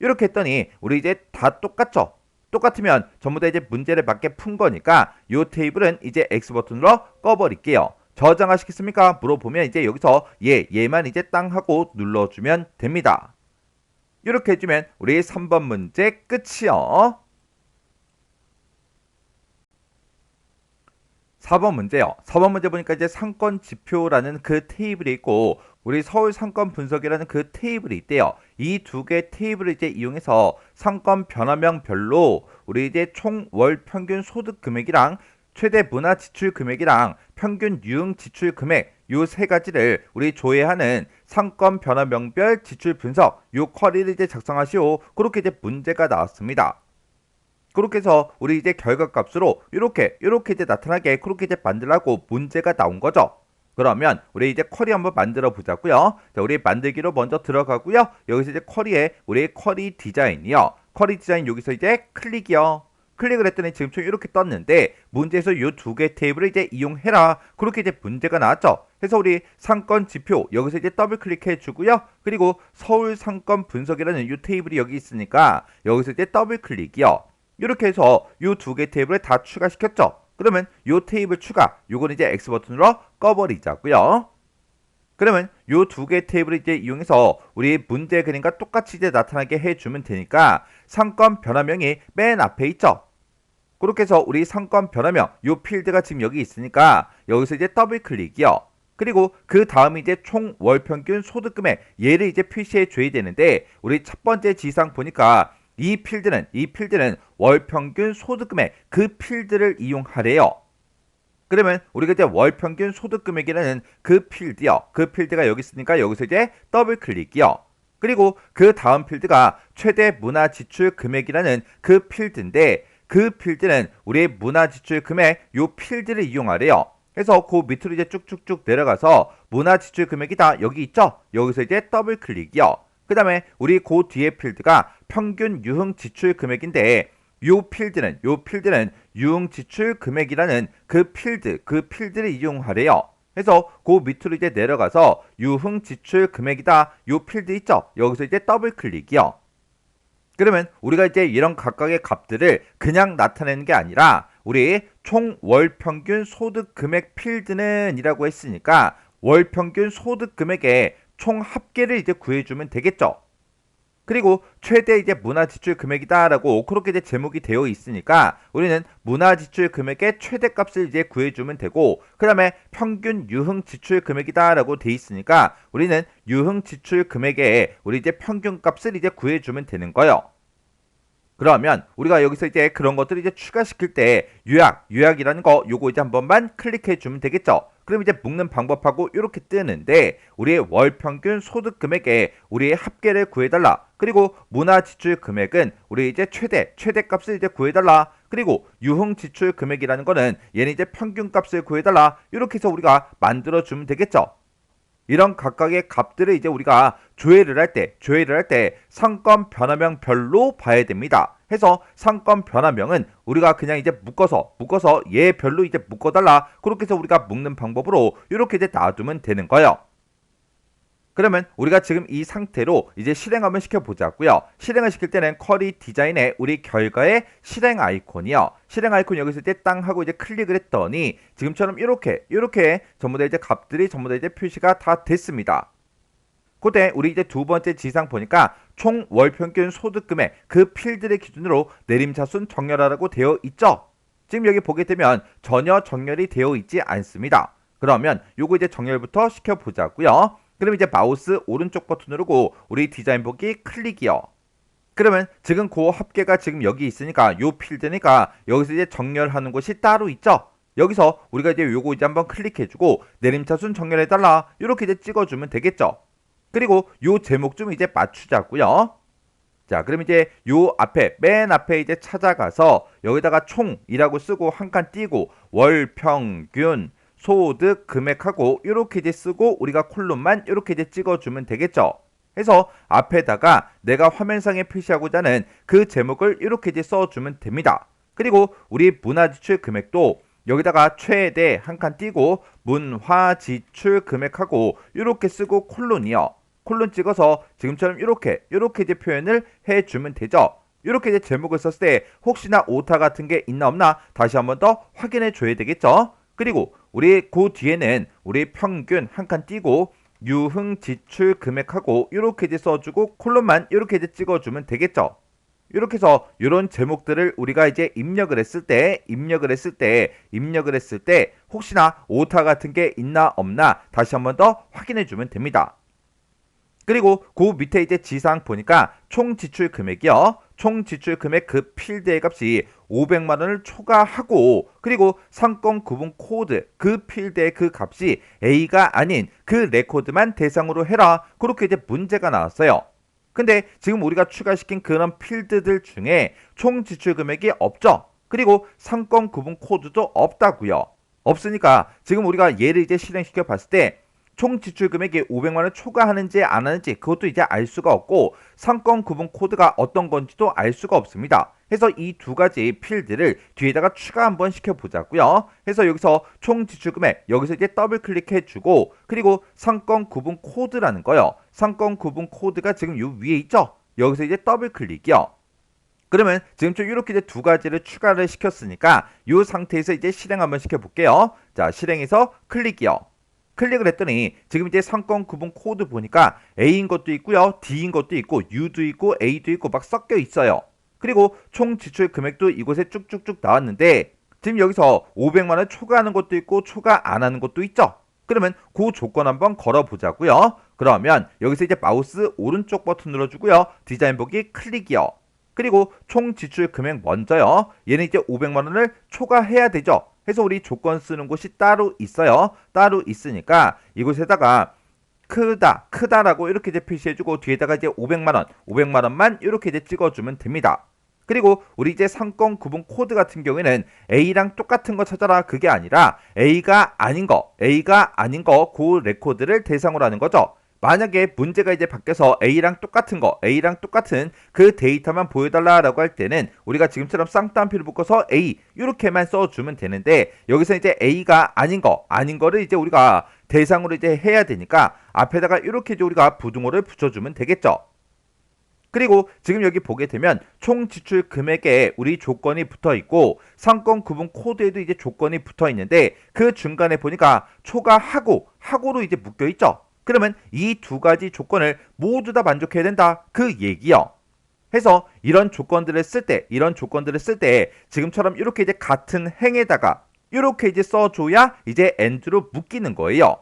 이렇게 했더니 우리 이제 다 똑같죠? 똑같으면 전부 다 이제 문제를 맞게 푼 거니까 이 테이블은 이제 X 버튼으로 꺼버릴게요. 저장하시겠습니까? 물어보면 이제 여기서 얘만 이제 땅 하고 눌러주면 됩니다. 이렇게 해주면 우리 3번 문제 끝이요. 4번 문제요. 4번 문제 보니까 이제 상권 지표라는 그 테이블이 있고 우리 서울 상권 분석이라는 그 테이블이 있대요. 이 두 개 테이블을 이제 이용해서 상권 변화명별로 우리 이제 총 월 평균 소득 금액이랑 최대 문화 지출 금액이랑 평균 유흥 지출 금액 요 세 가지를 우리 조회하는 상권 변화명별 지출 분석 요 쿼리를 이제 작성하시오. 그렇게 이제 문제가 나왔습니다. 그렇게 해서 우리 이제 결과값으로 이렇게 이제 나타나게 그렇게 이제 만들라고 문제가 나온 거죠. 그러면 우리 이제 쿼리 한번 만들어 보자고요. 자, 우리 만들기로 먼저 들어가고요. 여기서 이제 쿼리에 우리 쿼리 디자인이요. 쿼리 디자인 여기서 이제 클릭이요. 클릭을 했더니 지금처럼 이렇게 떴는데 문제에서 이 두 개 테이블을 이제 이용해라. 그렇게 이제 문제가 나왔죠. 그래서 우리 상권 지표 여기서 이제 더블 클릭해 주고요. 그리고 서울 상권 분석이라는 이 테이블이 여기 있으니까 여기서 이제 더블 클릭이요. 이렇게 해서 이 두 개 테이블을 다 추가시켰죠. 그러면 이 테이블 추가, 요거는 이제 X 버튼으로 꺼버리자고요. 그러면 이 두 개 테이블을 이제 이용해서 우리 문제 그림과 똑같이 이제 나타나게 해주면 되니까 상권 변화명이 맨 앞에 있죠. 그렇게 해서 우리 상권 변화명 이 필드가 지금 여기 있으니까 여기서 이제 더블 클릭이요. 그리고 그 다음에 이제 총 월평균 소득금액 얘를 이제 표시해 줘야 되는데 우리 첫 번째 지상 보니까 이 필드는 월평균 소득금액 그 필드를 이용하래요. 그러면 우리가 이제 월평균 소득금액이라는 그 필드요. 그 필드가 여기 있으니까 여기서 이제 더블 클릭이요. 그리고 그 다음 필드가 최대 문화 지출 금액이라는 그 필드인데 그 필드는 우리의 문화 지출 금액 요 필드를 이용하래요. 그래서 그 밑으로 이제 쭉쭉쭉 내려가서 문화 지출 금액이 다 여기 있죠. 여기서 이제 더블 클릭이요. 그 다음에 우리 그 뒤에 필드가 평균 유흥 지출 금액인데 요 필드는 유흥 지출 금액이라는 그 필드를 이용하래요. 그래서 그 밑으로 이제 내려가서 유흥 지출 금액이다. 요 필드 있죠? 여기서 이제 더블 클릭이요. 그러면 우리가 이제 이런 각각의 값들을 그냥 나타내는 게 아니라 우리 총 월 평균 소득 금액 필드는 이라고 했으니까 월 평균 소득 금액의 총 합계를 이제 구해주면 되겠죠. 그리고 최대 이제 문화 지출 금액이다라고 그렇게 이제 제목이 되어 있으니까 우리는 문화 지출 금액의 최대값을 이제 구해주면 되고 그 다음에 평균 유흥 지출 금액이다라고 돼 있으니까 우리는 유흥 지출 금액의 우리 이제 평균값을 이제 구해주면 되는 거예요. 그러면 우리가 여기서 이제 그런 것들을 이제 추가시킬 때 요약이라는 거 요거 이제 한 번만 클릭해 주면 되겠죠. 그럼 이제 묶는 방법하고 이렇게 뜨는데 우리의 월 평균 소득 금액에 우리의 합계를 구해달라. 그리고 문화 지출 금액은 우리 이제 최대값을 이제 구해달라. 그리고 유흥 지출 금액이라는 거는 얘는 이제 평균값을 구해달라. 이렇게 해서 우리가 만들어 주면 되겠죠. 이런 각각의 값들을 이제 우리가 조회를 할 때 상권 변화명별로 봐야 됩니다. 해서 상권 변화명은 우리가 그냥 이제 묶어서 얘 별로 이제 묶어달라. 그렇게 해서 우리가 묶는 방법으로 이렇게 이제 놔두면 되는 거예요. 그러면 우리가 지금 이 상태로 이제 실행 한번 시켜보자고요. 실행을 시킬 때는 쿼리 디자인에 우리 결과의 실행 아이콘이요. 실행 아이콘 여기서 이제 땅 하고 이제 클릭을 했더니 지금처럼 이렇게 전부 다 이제 값들이 전부 다 이제 표시가 다 됐습니다. 그때 우리 이제 두 번째 지상 보니까 총 월평균 소득금액 그 필드를 기준으로 내림차순 정렬하라고 되어 있죠. 지금 여기 보게 되면 전혀 정렬이 되어 있지 않습니다. 그러면 요거 이제 정렬부터 시켜보자고요. 그럼 이제 마우스 오른쪽 버튼 누르고 우리 디자인 보기 클릭이요. 그러면 지금 그 합계가 지금 여기 있으니까 요 필드니까 여기서 이제 정렬하는 곳이 따로 있죠. 여기서 우리가 이제 요거 이제 한번 클릭해주고 내림차순 정렬해달라 이렇게 이제 찍어주면 되겠죠. 그리고 요 제목 좀 이제 맞추자고요. 자, 그럼 이제 요 앞에 맨 앞에 이제 찾아가서 여기다가 총이라고 쓰고 한 칸 띄고 월 평균 소득 금액하고 이렇게 이제 쓰고 우리가 콜론만 이렇게 이제 찍어주면 되겠죠. 해서 앞에다가 내가 화면상에 표시하고자 하는 그 제목을 이렇게 이제 써주면 됩니다. 그리고 우리 문화지출 금액도 여기다가 최대 한 칸 띄고 문화지출 금액하고 이렇게 쓰고 콜론이요. 콜론 찍어서 지금처럼 이렇게 이제 표현을 해주면 되죠. 이렇게 이제 제목을 썼을 때 혹시나 오타 같은 게 있나 없나 다시 한번 더 확인해 줘야 되겠죠. 그리고 우리 그 뒤에는 우리 평균 한 칸 띄고 유흥 지출 금액하고 이렇게 이제 써주고 콜론만 이렇게 이제 찍어주면 되겠죠. 이렇게 해서 이런 제목들을 우리가 이제 입력을 했을 때 혹시나 오타 같은 게 있나 없나 다시 한번 더 확인해 주면 됩니다. 그리고 그 밑에 이제 지상 보니까 총 지출 금액이요. 총 지출 금액 그 필드의 값이 500만 원을 초과하고 그리고 상권 구분 코드 그 필드의 그 값이 A가 아닌 그 레코드만 대상으로 해라. 그렇게 이제 문제가 나왔어요. 근데 지금 우리가 추가시킨 그런 필드들 중에 총 지출 금액이 없죠. 그리고 상권 구분 코드도 없다고요. 없으니까 지금 우리가 얘를 이제 실행시켜 봤을 때 총 지출 금액이 500만 원 초과하는지 안 하는지 그것도 이제 알 수가 없고 상권 구분 코드가 어떤 건지도 알 수가 없습니다. 해서 이 두 가지 필드를 뒤에다가 추가 한번 시켜보자고요. 해서 여기서 총 지출 금액 여기서 이제 더블 클릭해주고 그리고 상권 구분 코드라는 거요. 상권 구분 코드가 지금 요 위에 있죠. 여기서 이제 더블 클릭이요. 그러면 지금 좀 이렇게 이제 두 가지를 추가를 시켰으니까 이 상태에서 이제 실행 한번 시켜볼게요. 자, 실행해서 클릭이요. 클릭을 했더니 지금 이제 상권 구분 코드 보니까 A인 것도 있고요. D인 것도 있고 U도 있고 A도 있고 막 섞여 있어요. 그리고 총 지출 금액도 이곳에 쭉쭉쭉 나왔는데 지금 여기서 500만 원 초과하는 것도 있고 초과 안 하는 것도 있죠. 그러면 그 조건 한번 걸어보자고요. 그러면 여기서 이제 마우스 오른쪽 버튼 눌러주고요. 디자인 보기 클릭이요. 그리고 총 지출 금액 먼저요. 얘는 이제 500만 원을 초과해야 되죠. 해서 우리 조건 쓰는 곳이 따로 있어요. 따로 있으니까 이곳에다가 크다라고 이렇게 이제 표시해주고 뒤에다가 이제 500만 원만 이렇게 이제 찍어주면 됩니다. 그리고 우리 이제 상권 구분 코드 같은 경우에는 A랑 똑같은 거 찾아라 그게 아니라 A가 아닌 거 그 레코드를 대상으로 하는 거죠. 만약에 문제가 이제 바뀌어서 A랑 똑같은 그 데이터만 보여달라라고 할 때는 우리가 지금처럼 쌍따옴표를 묶어서 A 이렇게만 써주면 되는데 여기서 이제 A가 아닌 거를 이제 우리가 대상으로 이제 해야 되니까 앞에다가 이렇게 이제 우리가 부등호를 붙여주면 되겠죠. 그리고 지금 여기 보게 되면 총 지출 금액에 우리 조건이 붙어 있고 상권 구분 코드에도 이제 조건이 붙어 있는데 그 중간에 보니까 하고로 이제 묶여 있죠. 그러면 이 두 가지 조건을 모두 다 만족해야 된다 그 얘기요. 해서 이런 조건들을 쓸 때 지금처럼 이렇게 이제 같은 행에다가 이렇게 이제 써줘야 이제 and로 묶이는 거예요.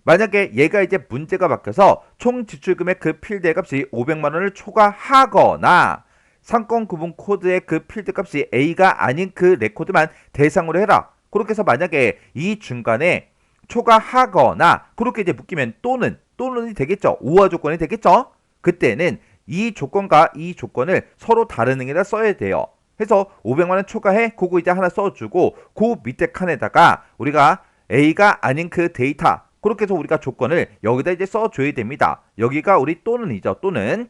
만약에 얘가 이제 문제가 바뀌어서 총 지출 금액 그 필드의 값이 500만 원을 초과하거나 상권 구분 코드의 그 필드 값이 A가 아닌 그 레코드만 대상으로 해라. 그렇게 해서 만약에 이 중간에 초과하거나 그렇게 이제 묶이면 또는이 되겠죠. 우화 조건이 되겠죠. 그때는 이 조건과 이 조건을 서로 다른 행에다 써야 돼요. 해서 500만 원 초과해 그거 이제 하나 써주고 그 밑에 칸에다가 우리가 A가 아닌 그 데이터 그렇게 해서 우리가 조건을 여기다 이제 써줘야 됩니다. 여기가 우리 또는이죠. 또는.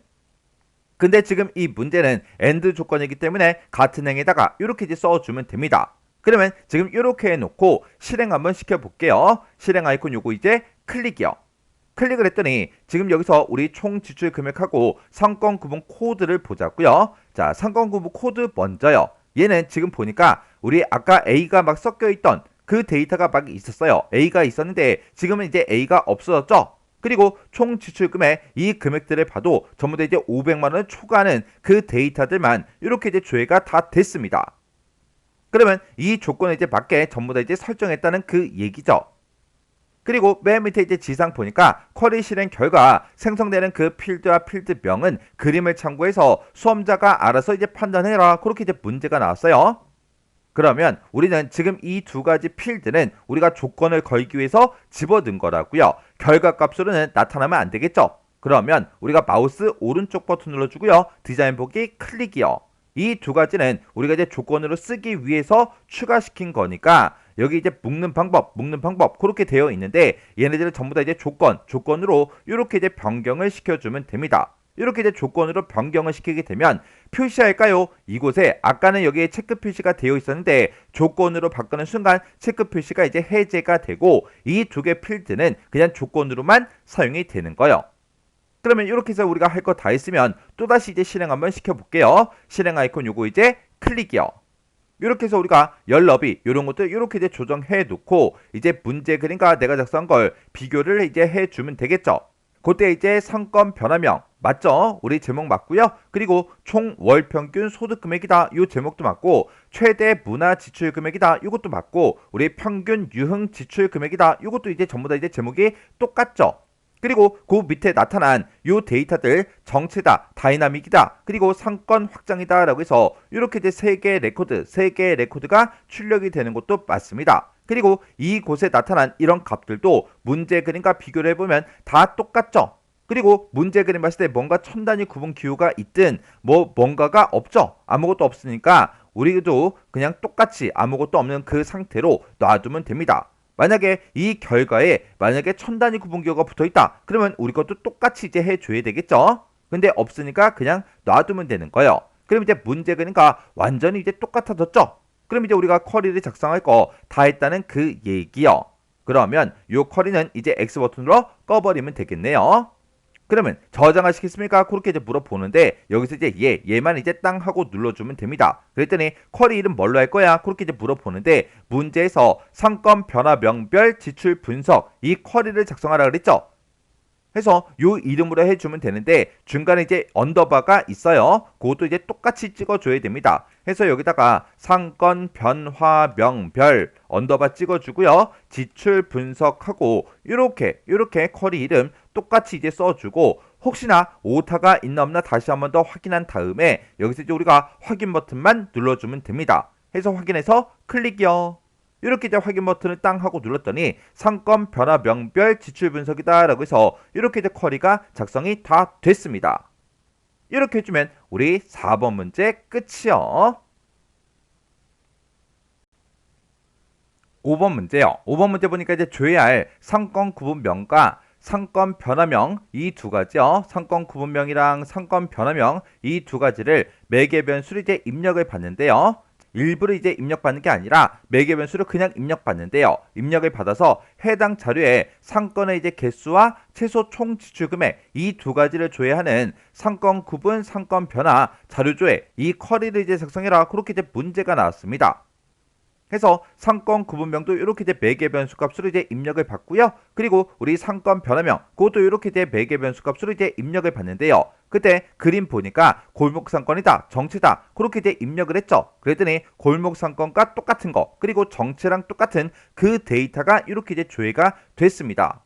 근데 지금 이 문제는 AND 조건이기 때문에 같은 행에다가 이렇게 이제 써주면 됩니다. 그러면 지금 이렇게 해놓고 실행 한번 시켜볼게요. 실행 아이콘 요거 이제 클릭이요. 클릭을 했더니 지금 여기서 우리 총 지출 금액하고 상권 구분 코드를 보자고요. 자, 상권 구분 코드 먼저요. 얘는 지금 보니까 우리 아까 A가 막 섞여있던 그 데이터가 막 있었어요. A가 있었는데 지금은 이제 A가 없어졌죠. 그리고 총 지출 금액 이 금액들을 봐도 전부 다 이제 500만 원을 초과하는 그 데이터들만 이렇게 이제 조회가 다 됐습니다. 그러면 이 조건에 이제 맞게 전부 다 이제 설정했다는 그 얘기죠. 그리고 맨 밑에 이제 지상 보니까 쿼리 실행 결과 생성되는 그 필드와 필드명은 그림을 참고해서 수험자가 알아서 이제 판단해라. 그렇게 이제 문제가 나왔어요. 그러면 우리는 지금 이 두 가지 필드는 우리가 조건을 걸기 위해서 집어넣은 거라고요. 결과값으로는 나타나면 안 되겠죠. 그러면 우리가 마우스 오른쪽 버튼 눌러주고요. 디자인 보기 클릭이요. 이 두 가지는 우리가 이제 조건으로 쓰기 위해서 추가시킨 거니까 여기 이제 묶는 방법 그렇게 되어 있는데 얘네들은 전부 다 이제 조건으로 이렇게 이제 변경을 시켜주면 됩니다. 이렇게 이제 조건으로 변경을 시키게 되면 표시할까요? 이곳에 아까는 여기에 체크 표시가 되어 있었는데 조건으로 바꾸는 순간 체크 표시가 이제 해제가 되고 이 두 개 필드는 그냥 조건으로만 사용이 되는 거예요. 그러면 이렇게 해서 우리가 할 거 다 했으면 또다시 이제 실행 한번 시켜볼게요. 실행 아이콘 요거 이제 클릭이요. 이렇게 해서 우리가 열 너비 이런 것들 이렇게 이제 조정해 놓고 이제 문제 그림과 내가 작성한 걸 비교를 이제 해주면 되겠죠. 그때 이제 상권 변화명 맞죠? 우리 제목 맞고요. 그리고 총 월평균 소득 금액이다. 요 제목도 맞고 최대 문화 지출 금액이다. 요것도 맞고 우리 평균 유흥 지출 금액이다. 요것도 이제 전부 다 이제 제목이 똑같죠. 그리고 그 밑에 나타난 요 데이터들 정체다, 다이나믹이다, 그리고 상권 확장이다 라고 해서 이렇게 이제 세 개의 레코드가 출력이 되는 것도 맞습니다. 그리고 이곳에 나타난 이런 값들도 문제 그림과 비교를 해보면 다 똑같죠. 그리고 문제 그림 봤을 때 뭔가 천 단위 구분 기호가 있든 뭔가가 없죠. 아무것도 없으니까 우리도 그냥 똑같이 아무것도 없는 그 상태로 놔두면 됩니다. 만약에 이 결과에 만약에 천 단위 구분 기호가 붙어 있다. 그러면 우리 것도 똑같이 이제 해줘야 되겠죠. 근데 없으니까 그냥 놔두면 되는 거예요. 그럼 이제 문제 그림과 완전히 이제 똑같아졌죠. 그럼 이제 우리가 쿼리를 작성할 거 다 했다는 그 얘기요. 그러면 요 쿼리는 이제 X 버튼으로 꺼버리면 되겠네요. 그러면 저장을 시켰습니까? 그렇게 이제 물어보는데 여기서 이제 얘만 이제 땅 하고 눌러주면 됩니다. 그랬더니 쿼리 이름 뭘로 할 거야? 그렇게 이제 물어보는데 문제에서 상권 변화명별 지출 분석 이 쿼리를 작성하라 그랬죠. 해서 요 이름으로 해주면 되는데 중간에 이제 언더바가 있어요. 그것도 이제 똑같이 찍어줘야 됩니다. 해서 여기다가 상권 변화명별 언더바 찍어주고요. 지출 분석하고 요렇게 쿼리 이름 똑같이 이제 써주고 혹시나 오타가 있나 없나 다시 한번 더 확인한 다음에 여기서 이제 우리가 확인 버튼만 눌러주면 됩니다. 해서 확인해서 클릭이요. 이렇게 이제 확인 버튼을 땅 하고 눌렀더니 상권 변화명별 지출 분석이다 라고 해서 이렇게 이제 쿼리가 작성이 다 됐습니다. 이렇게 해주면 우리 4번 문제 끝이요. 5번 문제요. 5번 문제 보니까 이제 줘야 할 상권 구분명과 상권 변화명 이 두 가지요. 상권 구분명이랑 상권 변화명 이 두 가지를 매개 변수로 이제 입력을 받는데요. 일부러 이제 입력받는 게 아니라 매개 변수로 그냥 입력받는데요. 입력을 받아서 해당 자료에 상권의 이제 개수와 최소 총 지출 금액 이 두 가지를 조회하는 상권 구분, 상권 변화 자료 조회 이 쿼리를 이제 작성해라. 그렇게 이제 문제가 나왔습니다. 해서 상권 구분명도 이렇게 이제 매개 변수 값으로 이제 입력을 받고요. 그리고 우리 상권 변화명 그것도 이렇게 이제 매개 변수 값으로 이제 입력을 받는데요. 그때 그림 보니까 골목 상권이다, 정체다 그렇게 이제 입력을 했죠. 그랬더니 골목 상권과 똑같은 거 그리고 정체랑 똑같은 그 데이터가 이렇게 이제 조회가 됐습니다.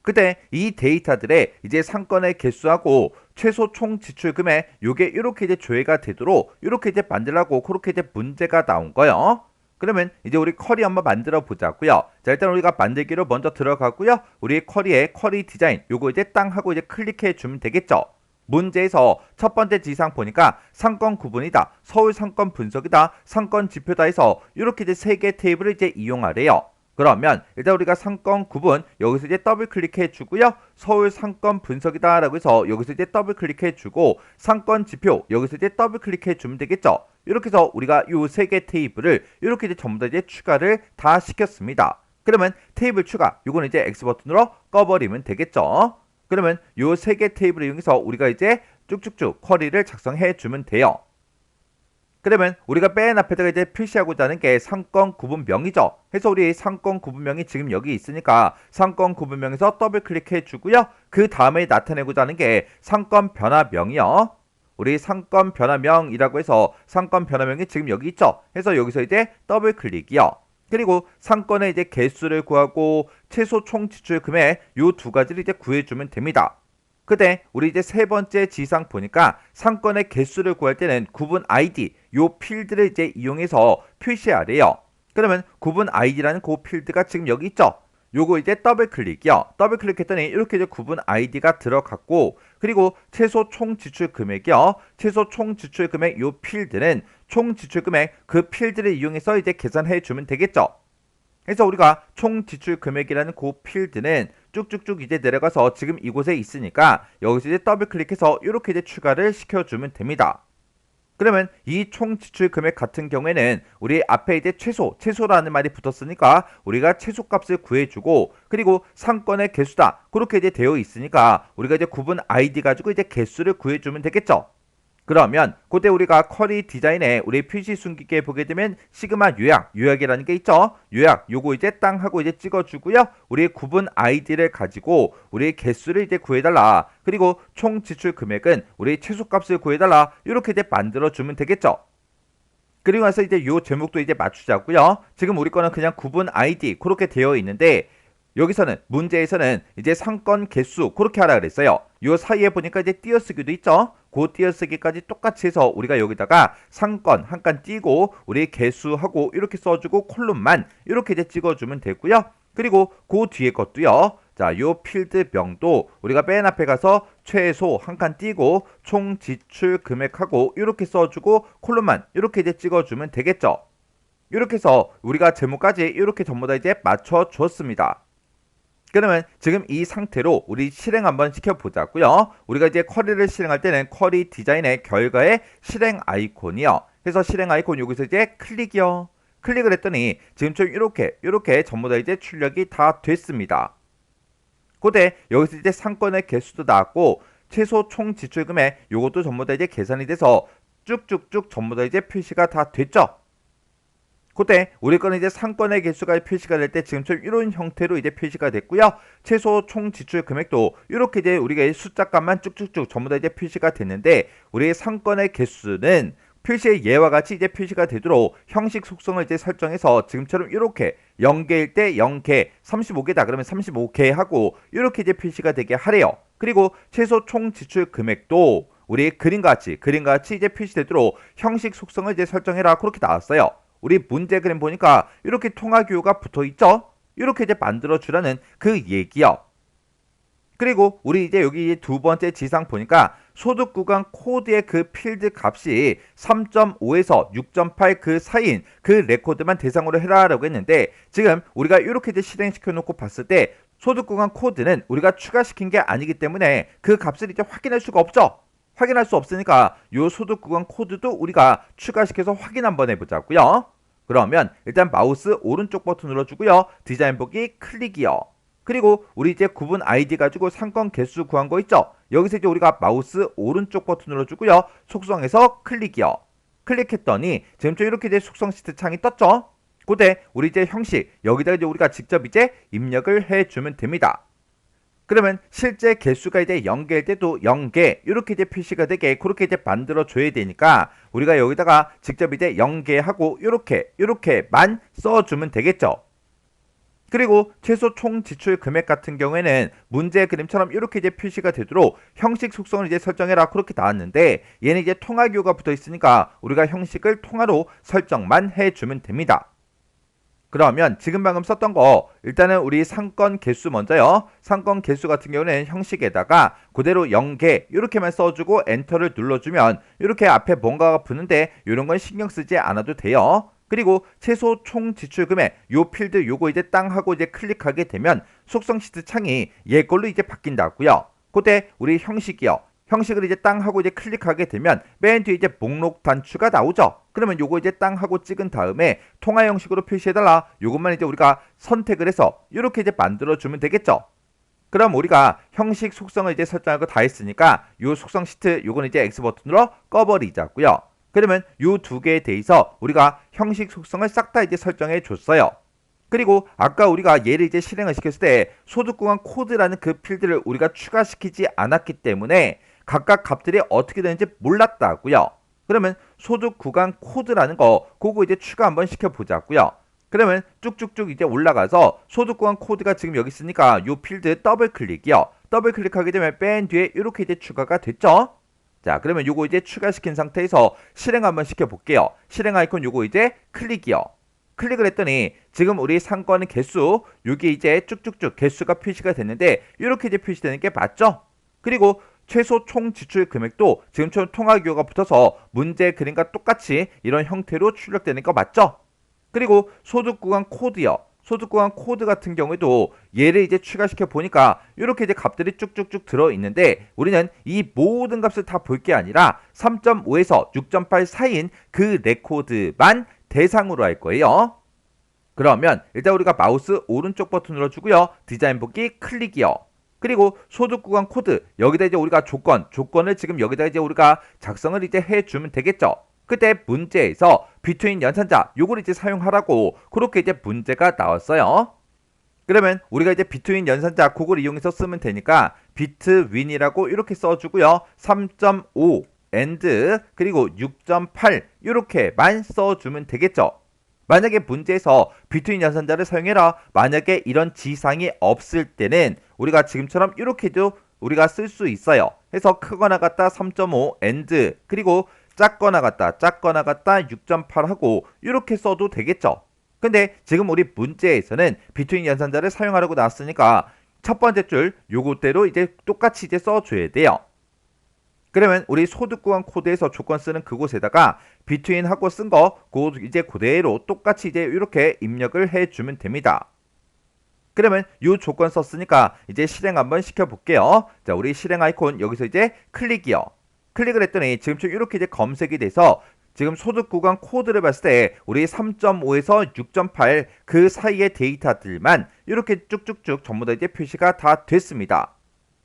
그때 이 데이터들의 이제 상권의 개수하고 최소 총 지출 금액 요게 이렇게 이제 조회가 되도록 이렇게 이제 만들라고 그렇게 이제 문제가 나온 거예요. 그러면 이제 우리 쿼리 한번 만들어 보자고요. 자, 일단 우리가 만들기로 먼저 들어가고요. 우리 쿼리의 쿼리 디자인 요거 이제 땅 하고 이제 클릭해 주면 되겠죠. 문제에서 첫 번째 지상 보니까 상권 구분이다, 서울 상권 분석이다, 상권 지표다 해서 이렇게 이제 세 개 테이블을 이제 이용하래요. 그러면 일단 우리가 상권 구분 여기서 이제 더블 클릭해 주고요. 서울 상권 분석이다 라고 해서 여기서 이제 더블 클릭해 주고 상권 지표 여기서 이제 더블 클릭해 주면 되겠죠. 이렇게 해서 우리가 요 세 개 테이블을 이렇게 이제 전부 다 이제 추가를 다 시켰습니다. 그러면 테이블 추가 요거는 이제 X 버튼으로 꺼버리면 되겠죠. 그러면 요 세 개 테이블을 이용해서 우리가 이제 쭉쭉쭉 쿼리를 작성해 주면 돼요. 그러면 우리가 맨 앞에다가 이제 표시하고자 하는 게 상권 구분명이죠. 해서 우리 상권 구분명이 지금 여기 있으니까 상권 구분명에서 더블 클릭해 주고요. 그 다음에 나타내고자 하는 게 상권 변화명이요. 우리 상권 변화명이라고 해서 상권 변화명이 지금 여기 있죠. 해서 여기서 이제 더블 클릭이요. 그리고 상권의 이제 개수를 구하고 최소 총 지출 금액 요 두 가지를 이제 구해주면 됩니다. 그때 우리 이제 세 번째 지상 보니까 상권의 개수를 구할 때는 구분 아이디 요 필드를 이제 이용해서 표시하래요. 그러면 구분 아이디라는 그 필드가 지금 여기 있죠. 요거 이제 더블 클릭이요. 더블 클릭했더니 이렇게 이제 구분 아이디가 들어갔고 그리고 최소 총 지출 금액이요. 최소 총 지출 금액 요 필드는 총 지출 금액 그 필드를 이용해서 이제 계산해 주면 되겠죠. 그래서 우리가 총 지출 금액이라는 그 필드는 쭉쭉쭉 이제 내려가서 지금 이곳에 있으니까 여기서 이제 더블 클릭해서 이렇게 이제 추가를 시켜주면 됩니다. 그러면 이 총 지출 금액 같은 경우에는 우리 앞에 이제 최소라는 말이 붙었으니까 우리가 최소값을 구해주고 그리고 상권의 개수다 그렇게 이제 되어 있으니까 우리가 이제 구분 아이디 가지고 이제 개수를 구해주면 되겠죠. 그러면 그때 우리가 쿼리 디자인에 우리 표시 숨기기에 보게 되면 시그마 요약이라는 게 있죠. 요약 요거 이제 땅 하고 이제 찍어주고요. 우리 구분 아이디를 가지고 우리 개수를 이제 구해달라. 그리고 총 지출 금액은 우리 최소값을 구해달라. 이렇게 이제 만들어주면 되겠죠. 그리고 나서 이제 요 제목도 이제 맞추자고요. 지금 우리 거는 그냥 구분 아이디 그렇게 되어 있는데 여기서는 문제에서는 이제 상권 개수 그렇게 하라 그랬어요. 요 사이에 보니까 이제 띄어쓰기도 있죠. 그 띄어쓰기까지 똑같이 해서 우리가 여기다가 상권 한 칸 띄고 우리 개수하고 이렇게 써주고 콜룸만 이렇게 이제 찍어주면 되고요. 그리고 그 뒤에 것도요. 자, 요 필드명도 우리가 맨 앞에 가서 최소 한 칸 띄고 총 지출 금액하고 이렇게 써주고 콜룸만 이렇게 이제 찍어주면 되겠죠. 이렇게 해서 우리가 제목까지 이렇게 전부 다 이제 맞춰 주었습니다. 그러면 지금 이 상태로 우리 실행 한번 시켜보자고요. 우리가 이제 쿼리를 실행할 때는 쿼리 디자인의 결과에 실행 아이콘이요. 그래서 실행 아이콘 여기서 이제 클릭이요. 클릭을 했더니 지금처럼 이렇게 전부 다 이제 출력이 다 됐습니다. 그때 여기서 이제 상권의 개수도 나왔고 최소 총 지출 금액 요것도 전부 다 이제 계산이 돼서 쭉쭉쭉 전부 다 이제 표시가 다 됐죠. 그때 우리 거는 이제 상권의 개수가 표시가 될 때 지금처럼 이런 형태로 이제 표시가 됐고요. 최소 총 지출 금액도 이렇게 이제 우리가 숫자값만 쭉쭉쭉 전부 다 이제 표시가 됐는데 우리의 상권의 개수는 표시의 예와 같이 이제 표시가 되도록 형식 속성을 이제 설정해서 지금처럼 이렇게 0개일 때 0개, 35개다 그러면 35개 하고 이렇게 이제 표시가 되게 하래요. 그리고 최소 총 지출 금액도 우리 그림과 같이 이제 표시되도록 형식 속성을 이제 설정해라 그렇게 나왔어요. 우리 문제 그림 보니까 이렇게 통화기호가 붙어있죠? 이렇게 이제 만들어주라는 그 얘기요. 그리고 우리 이제 여기 두 번째 지상 보니까 소득 구간 코드의 그 필드 값이 3.5에서 6.8 그 사이인 그 레코드만 대상으로 해라라고 했는데 지금 우리가 이렇게 이제 실행시켜 놓고 봤을 때 소득 구간 코드는 우리가 추가시킨 게 아니기 때문에 그 값을 이제 확인할 수가 없죠. 확인할 수 없으니까 요 소득 구간 코드도 우리가 추가시켜서 확인 한번 해보자고요. 그러면 일단 마우스 오른쪽 버튼 눌러주고요. 디자인 보기 클릭이요. 그리고 우리 이제 구분 아이디 가지고 상권 개수 구한 거 있죠? 여기서 이제 우리가 마우스 오른쪽 버튼 눌러주고요. 속성에서 클릭이요. 클릭했더니 지금 이렇게 이제 속성 시트 창이 떴죠? 그때 우리 이제 형식 여기다 이제 우리가 직접 이제 입력을 해주면 됩니다. 그러면 실제 개수가 이제 0개일 때도 0개 이렇게 이제 표시가 되게 그렇게 이제 만들어 줘야 되니까 우리가 여기다가 직접 이제 0개 하고 이렇게만 써주면 되겠죠. 그리고 최소 총 지출 금액 같은 경우에는 문제 그림처럼 이렇게 이제 표시가 되도록 형식 속성을 이제 설정해라 그렇게 나왔는데 얘는 이제 통화기호가 붙어 있으니까 우리가 형식을 통화로 설정만 해주면 됩니다. 그러면 지금 방금 썼던 거 일단은 우리 상권 개수 먼저요. 상권 개수 같은 경우는 형식에다가 그대로 0개 이렇게만 써주고 엔터를 눌러주면 이렇게 앞에 뭔가가 붙는데 이런 건 신경 쓰지 않아도 돼요. 그리고 최소 총 지출 금액 요 필드 요거 이제 땅 하고 이제 클릭하게 되면 속성 시트 창이 얘 걸로 이제 바뀐다고요. 그때 우리 형식이요. 형식을 이제 땅 하고 이제 클릭하게 되면 맨 뒤에 이제 목록 단추가 나오죠. 그러면 요거 이제 땅 하고 찍은 다음에 통화 형식으로 표시해달라. 요것만 이제 우리가 선택을 해서 이렇게 이제 만들어주면 되겠죠. 그럼 우리가 형식 속성을 이제 설정하고 다 했으니까 요 속성 시트 요거는 이제 X 버튼으로 꺼버리자고요. 그러면 요 두 개에 대해서 우리가 형식 속성을 싹 다 이제 설정해 줬어요. 그리고 아까 우리가 얘를 이제 실행을 시켰을 때 소득 구간 코드라는 그 필드를 우리가 추가시키지 않았기 때문에 각각 값들이 어떻게 되는지 몰랐다고요. 그러면 소득 구간 코드라는 거 그거 이제 추가 한번 시켜보자고요. 그러면 쭉쭉쭉 이제 올라가서 소득 구간 코드가 지금 여기 있으니까 요 필드 더블 클릭이요. 더블 클릭하게 되면 맨 뒤에 이렇게 이제 추가가 됐죠. 자, 그러면 요거 이제 추가시킨 상태에서 실행 한번 시켜볼게요. 실행 아이콘 요거 이제 클릭이요. 클릭을 했더니 지금 우리 상권 개수 여기 이제 쭉쭉쭉 개수가 표시가 됐는데 이렇게 이제 표시되는 게 맞죠? 그리고 최소 총 지출 금액도 지금처럼 통화기호가 붙어서 문제 그림과 똑같이 이런 형태로 출력되는 거 맞죠? 그리고 소득 구간 코드요. 소득 구간 코드 같은 경우에도 얘를 이제 추가시켜 보니까 이렇게 이제 값들이 쭉쭉쭉 들어 있는데 우리는 이 모든 값을 다 볼 게 아니라 3.5에서 6.8 사이인 그 레코드만 대상으로 할 거예요. 그러면 일단 우리가 마우스 오른쪽 버튼 눌러주고요. 디자인 보기 클릭이요. 그리고 소득 구간 코드 여기다 이제 우리가 조건을 지금 여기다 이제 우리가 작성을 이제 해주면 되겠죠. 그때 문제에서 비트윈 연산자 요걸 이제 사용하라고 그렇게 이제 문제가 나왔어요. 그러면 우리가 이제 비트윈 연산자 그걸 이용해서 쓰면 되니까 비트윈이라고 이렇게 써주고요. 3.5 and 그리고 6.8 이렇게만 써주면 되겠죠. 만약에 문제에서 비트윈 연산자를 사용해라. 만약에 이런 지상이 없을 때는 우리가 지금처럼 이렇게도 우리가 쓸 수 있어요. 해서 크거나 같다 3.5 and 그리고 작거나 같다 6.8 하고 이렇게 써도 되겠죠. 근데 지금 우리 문제에서는 비트윈 연산자를 사용하려고 나왔으니까 첫 번째 줄 요것대로 이제 똑같이 이제 써줘야 돼요. 그러면 우리 소득 구간 코드에서 조건 쓰는 그곳에다가 비트윈 하고 쓴 거 이제 그대로 똑같이 이제 이렇게 입력을 해주면 됩니다. 그러면 이 조건 썼으니까 이제 실행 한번 시켜볼게요. 자, 우리 실행 아이콘 여기서 이제 클릭이요. 클릭을 했더니 지금처럼 이렇게 이제 검색이 돼서 지금 소득 구간 코드를 봤을 때 우리 3.5에서 6.8 그 사이의 데이터들만 이렇게 쭉쭉쭉 전부 다 이제 표시가 다 됐습니다.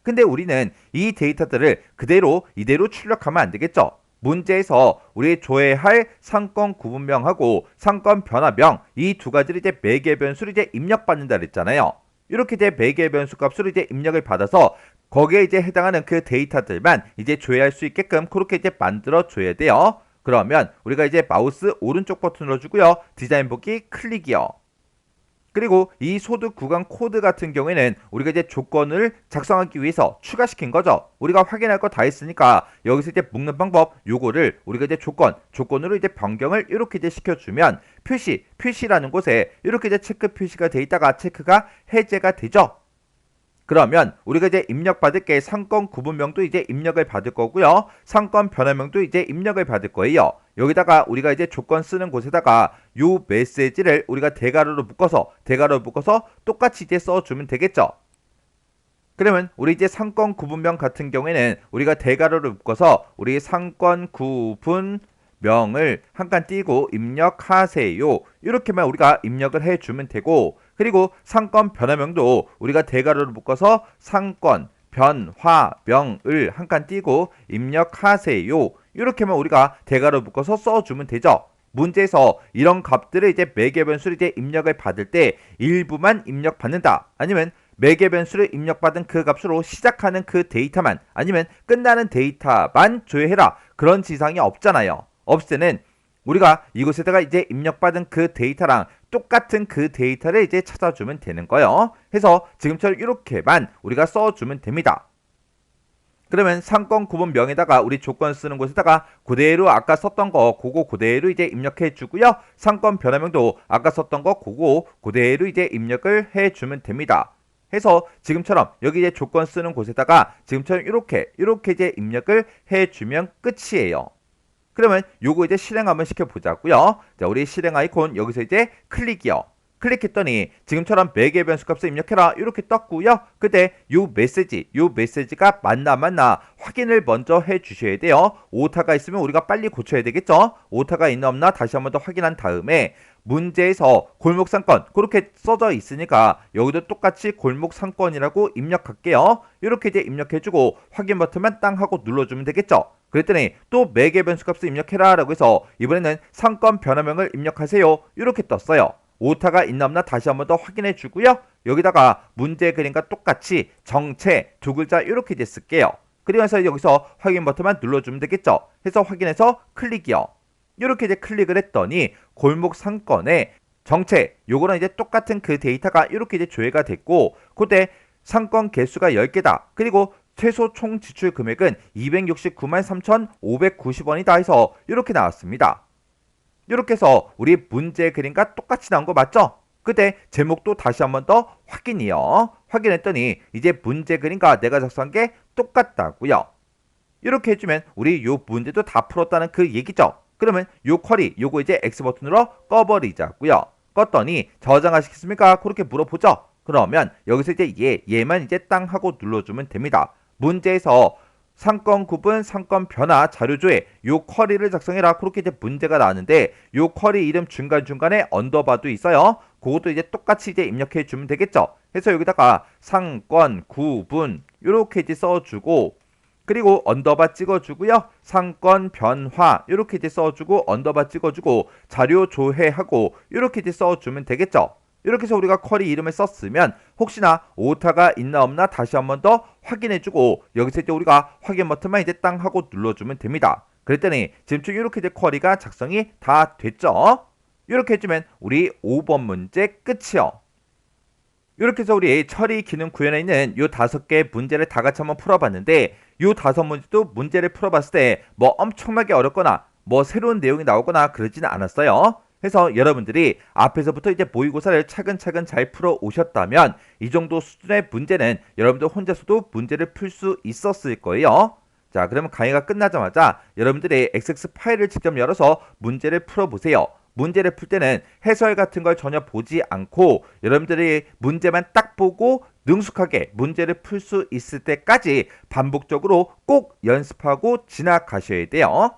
근데 우리는 이 데이터들을 이대로 출력하면 안 되겠죠. 문제에서 우리 조회할 상권 구분명하고 상권 변화명 이 두 가지를 이제 매개 변수를 이제 입력받는다 그랬잖아요. 이렇게 이제 매개 변수 값으로 이제 입력을 받아서 거기에 이제 해당하는 그 데이터들만 이제 조회할 수 있게끔 그렇게 이제 만들어 줘야 돼요. 그러면 우리가 이제 마우스 오른쪽 버튼 눌러주고요. 디자인 보기 클릭이요. 그리고 이 소득 구간 코드 같은 경우에는 우리가 이제 조건을 작성하기 위해서 추가시킨 거죠. 우리가 확인할 거 다 했으니까 여기서 이제 묶는 방법 요거를 우리가 이제 조건으로 이제 변경을 이렇게 이제 시켜주면 표시라는 곳에 이렇게 이제 체크 표시가 돼 있다가 체크가 해제가 되죠. 그러면 우리가 이제 입력받을 게 상권 구분명도 이제 입력을 받을 거고요. 상권 변화명도 이제 입력을 받을 거예요. 여기다가 우리가 이제 조건 쓰는 곳에다가 요 메시지를 우리가 대괄호로 묶어서 똑같이 이제 써주면 되겠죠. 그러면 우리 이제 상권 구분명 같은 경우에는 우리가 대괄호를 묶어서 우리 상권 구분명을 한 칸 띄고 입력하세요. 이렇게만 우리가 입력을 해주면 되고 그리고 상권 변화명도 우리가 대괄호를 묶어서 상권 변화명을 한 칸 띄고 입력하세요. 이렇게만 우리가 대괄호 묶어서 써주면 되죠. 문제에서 이런 값들을 이제 매개 변수를 이제 입력을 받을 때 일부만 입력받는다. 아니면 매개 변수를 입력받은 그 값으로 시작하는 그 데이터만 아니면 끝나는 데이터만 조회해라. 그런 지상이 없잖아요. 없을 때는 우리가 이곳에다가 이제 입력받은 그 데이터랑 똑같은 그 데이터를 이제 찾아주면 되는 거예요. 해서 지금처럼 이렇게만 우리가 써주면 됩니다. 그러면 상권 구분명에다가 우리 조건 쓰는 곳에다가 그대로 아까 썼던 거 그거 그대로 이제 입력해 주고요. 상권 변화명도 아까 썼던 거 그거 그대로 이제 입력을 해 주면 됩니다. 해서 지금처럼 여기 이제 조건 쓰는 곳에다가 지금처럼 이렇게 이제 입력을 해 주면 끝이에요. 그러면 요거 이제 실행 한번 시켜보자고요. 자, 우리 실행 아이콘 여기서 이제 클릭이요. 클릭했더니 지금처럼 매개 변수 값을 입력해라 이렇게 떴고요. 그때 요 메시지가 맞나 확인을 먼저 해주셔야 돼요. 오타가 있으면 우리가 빨리 고쳐야 되겠죠. 오타가 있나 없나 다시 한번 더 확인한 다음에 문제에서 골목상권 그렇게 써져 있으니까 여기도 똑같이 골목상권이라고 입력할게요. 이렇게 이제 입력해주고 확인 버튼만 땅 하고 눌러주면 되겠죠. 그랬더니 또 매개 변수 값을 입력해라 라고 해서 이번에는 상권 변화명을 입력하세요. 이렇게 떴어요. 오타가 있나 없나 다시 한번 더 확인해 주고요. 여기다가 문제 그림과 똑같이 정체 두 글자 이렇게 이제 쓸게요. 그러면서 여기서 확인 버튼만 눌러주면 되겠죠. 해서 확인해서 클릭이요. 이렇게 이제 클릭을 했더니 골목 상권에 정체 요거는 이제 똑같은 그 데이터가 이렇게 이제 조회가 됐고 그때 상권 개수가 10개다. 그리고 최소 총 지출 금액은 269만 3,590원이다 해서 이렇게 나왔습니다. 이렇게 해서 우리 문제 그림과 똑같이 나온 거 맞죠? 그때 제목도 다시 한번 더 확인이요. 확인했더니 이제 문제 그림과 내가 작성한 게 똑같다고요. 이렇게 해주면 우리 요 문제도 다 풀었다는 그 얘기죠. 그러면 요 쿼리 요거 이제 X 버튼으로 꺼버리자고요. 껐더니 저장하시겠습니까? 그렇게 물어보죠. 그러면 여기서 이제 얘만 이제 땅 하고 눌러주면 됩니다. 문제에서 상권 구분, 상권 변화, 자료조회 요 쿼리를 작성해라. 그렇게 이제 문제가 나왔는데 요 쿼리 이름 중간중간에 언더바도 있어요. 그것도 이제 똑같이 이제 입력해 주면 되겠죠. 해서 여기다가 상권, 구분 이렇게 이제 써주고 그리고 언더바 찍어주고요. 상권 변화 이렇게 이제 써주고 언더바 찍어주고 자료 조회하고 이렇게 이제 써주면 되겠죠. 이렇게 해서 우리가 쿼리 이름을 썼으면 혹시나 오타가 있나 없나 다시 한번 더 확인해주고 여기서 이제 우리가 확인 버튼만 이제 땅 하고 눌러주면 됩니다. 그랬더니 지금 이렇게 이제 쿼리가 작성이 다 됐죠. 이렇게 해주면 우리 5번 문제 끝이요. 이렇게 해서 우리 처리 기능 구현에 있는 요 5개 문제를 다 같이 한번 풀어봤는데 요 5문제도 문제를 풀어봤을 때 뭐 엄청나게 어렵거나 뭐 새로운 내용이 나오거나 그러지는 않았어요. 그래서 여러분들이 앞에서부터 이제 모의고사를 차근차근 잘 풀어 오셨다면 이 정도 수준의 문제는 여러분들 혼자서도 문제를 풀 수 있었을 거예요. 자, 그러면 강의가 끝나자마자 여러분들이 XX 파일을 직접 열어서 문제를 풀어보세요. 문제를 풀 때는 해설 같은 걸 전혀 보지 않고 여러분들이 문제만 딱 보고 능숙하게 문제를 풀 수 있을 때까지 반복적으로 꼭 연습하고 지나가셔야 돼요.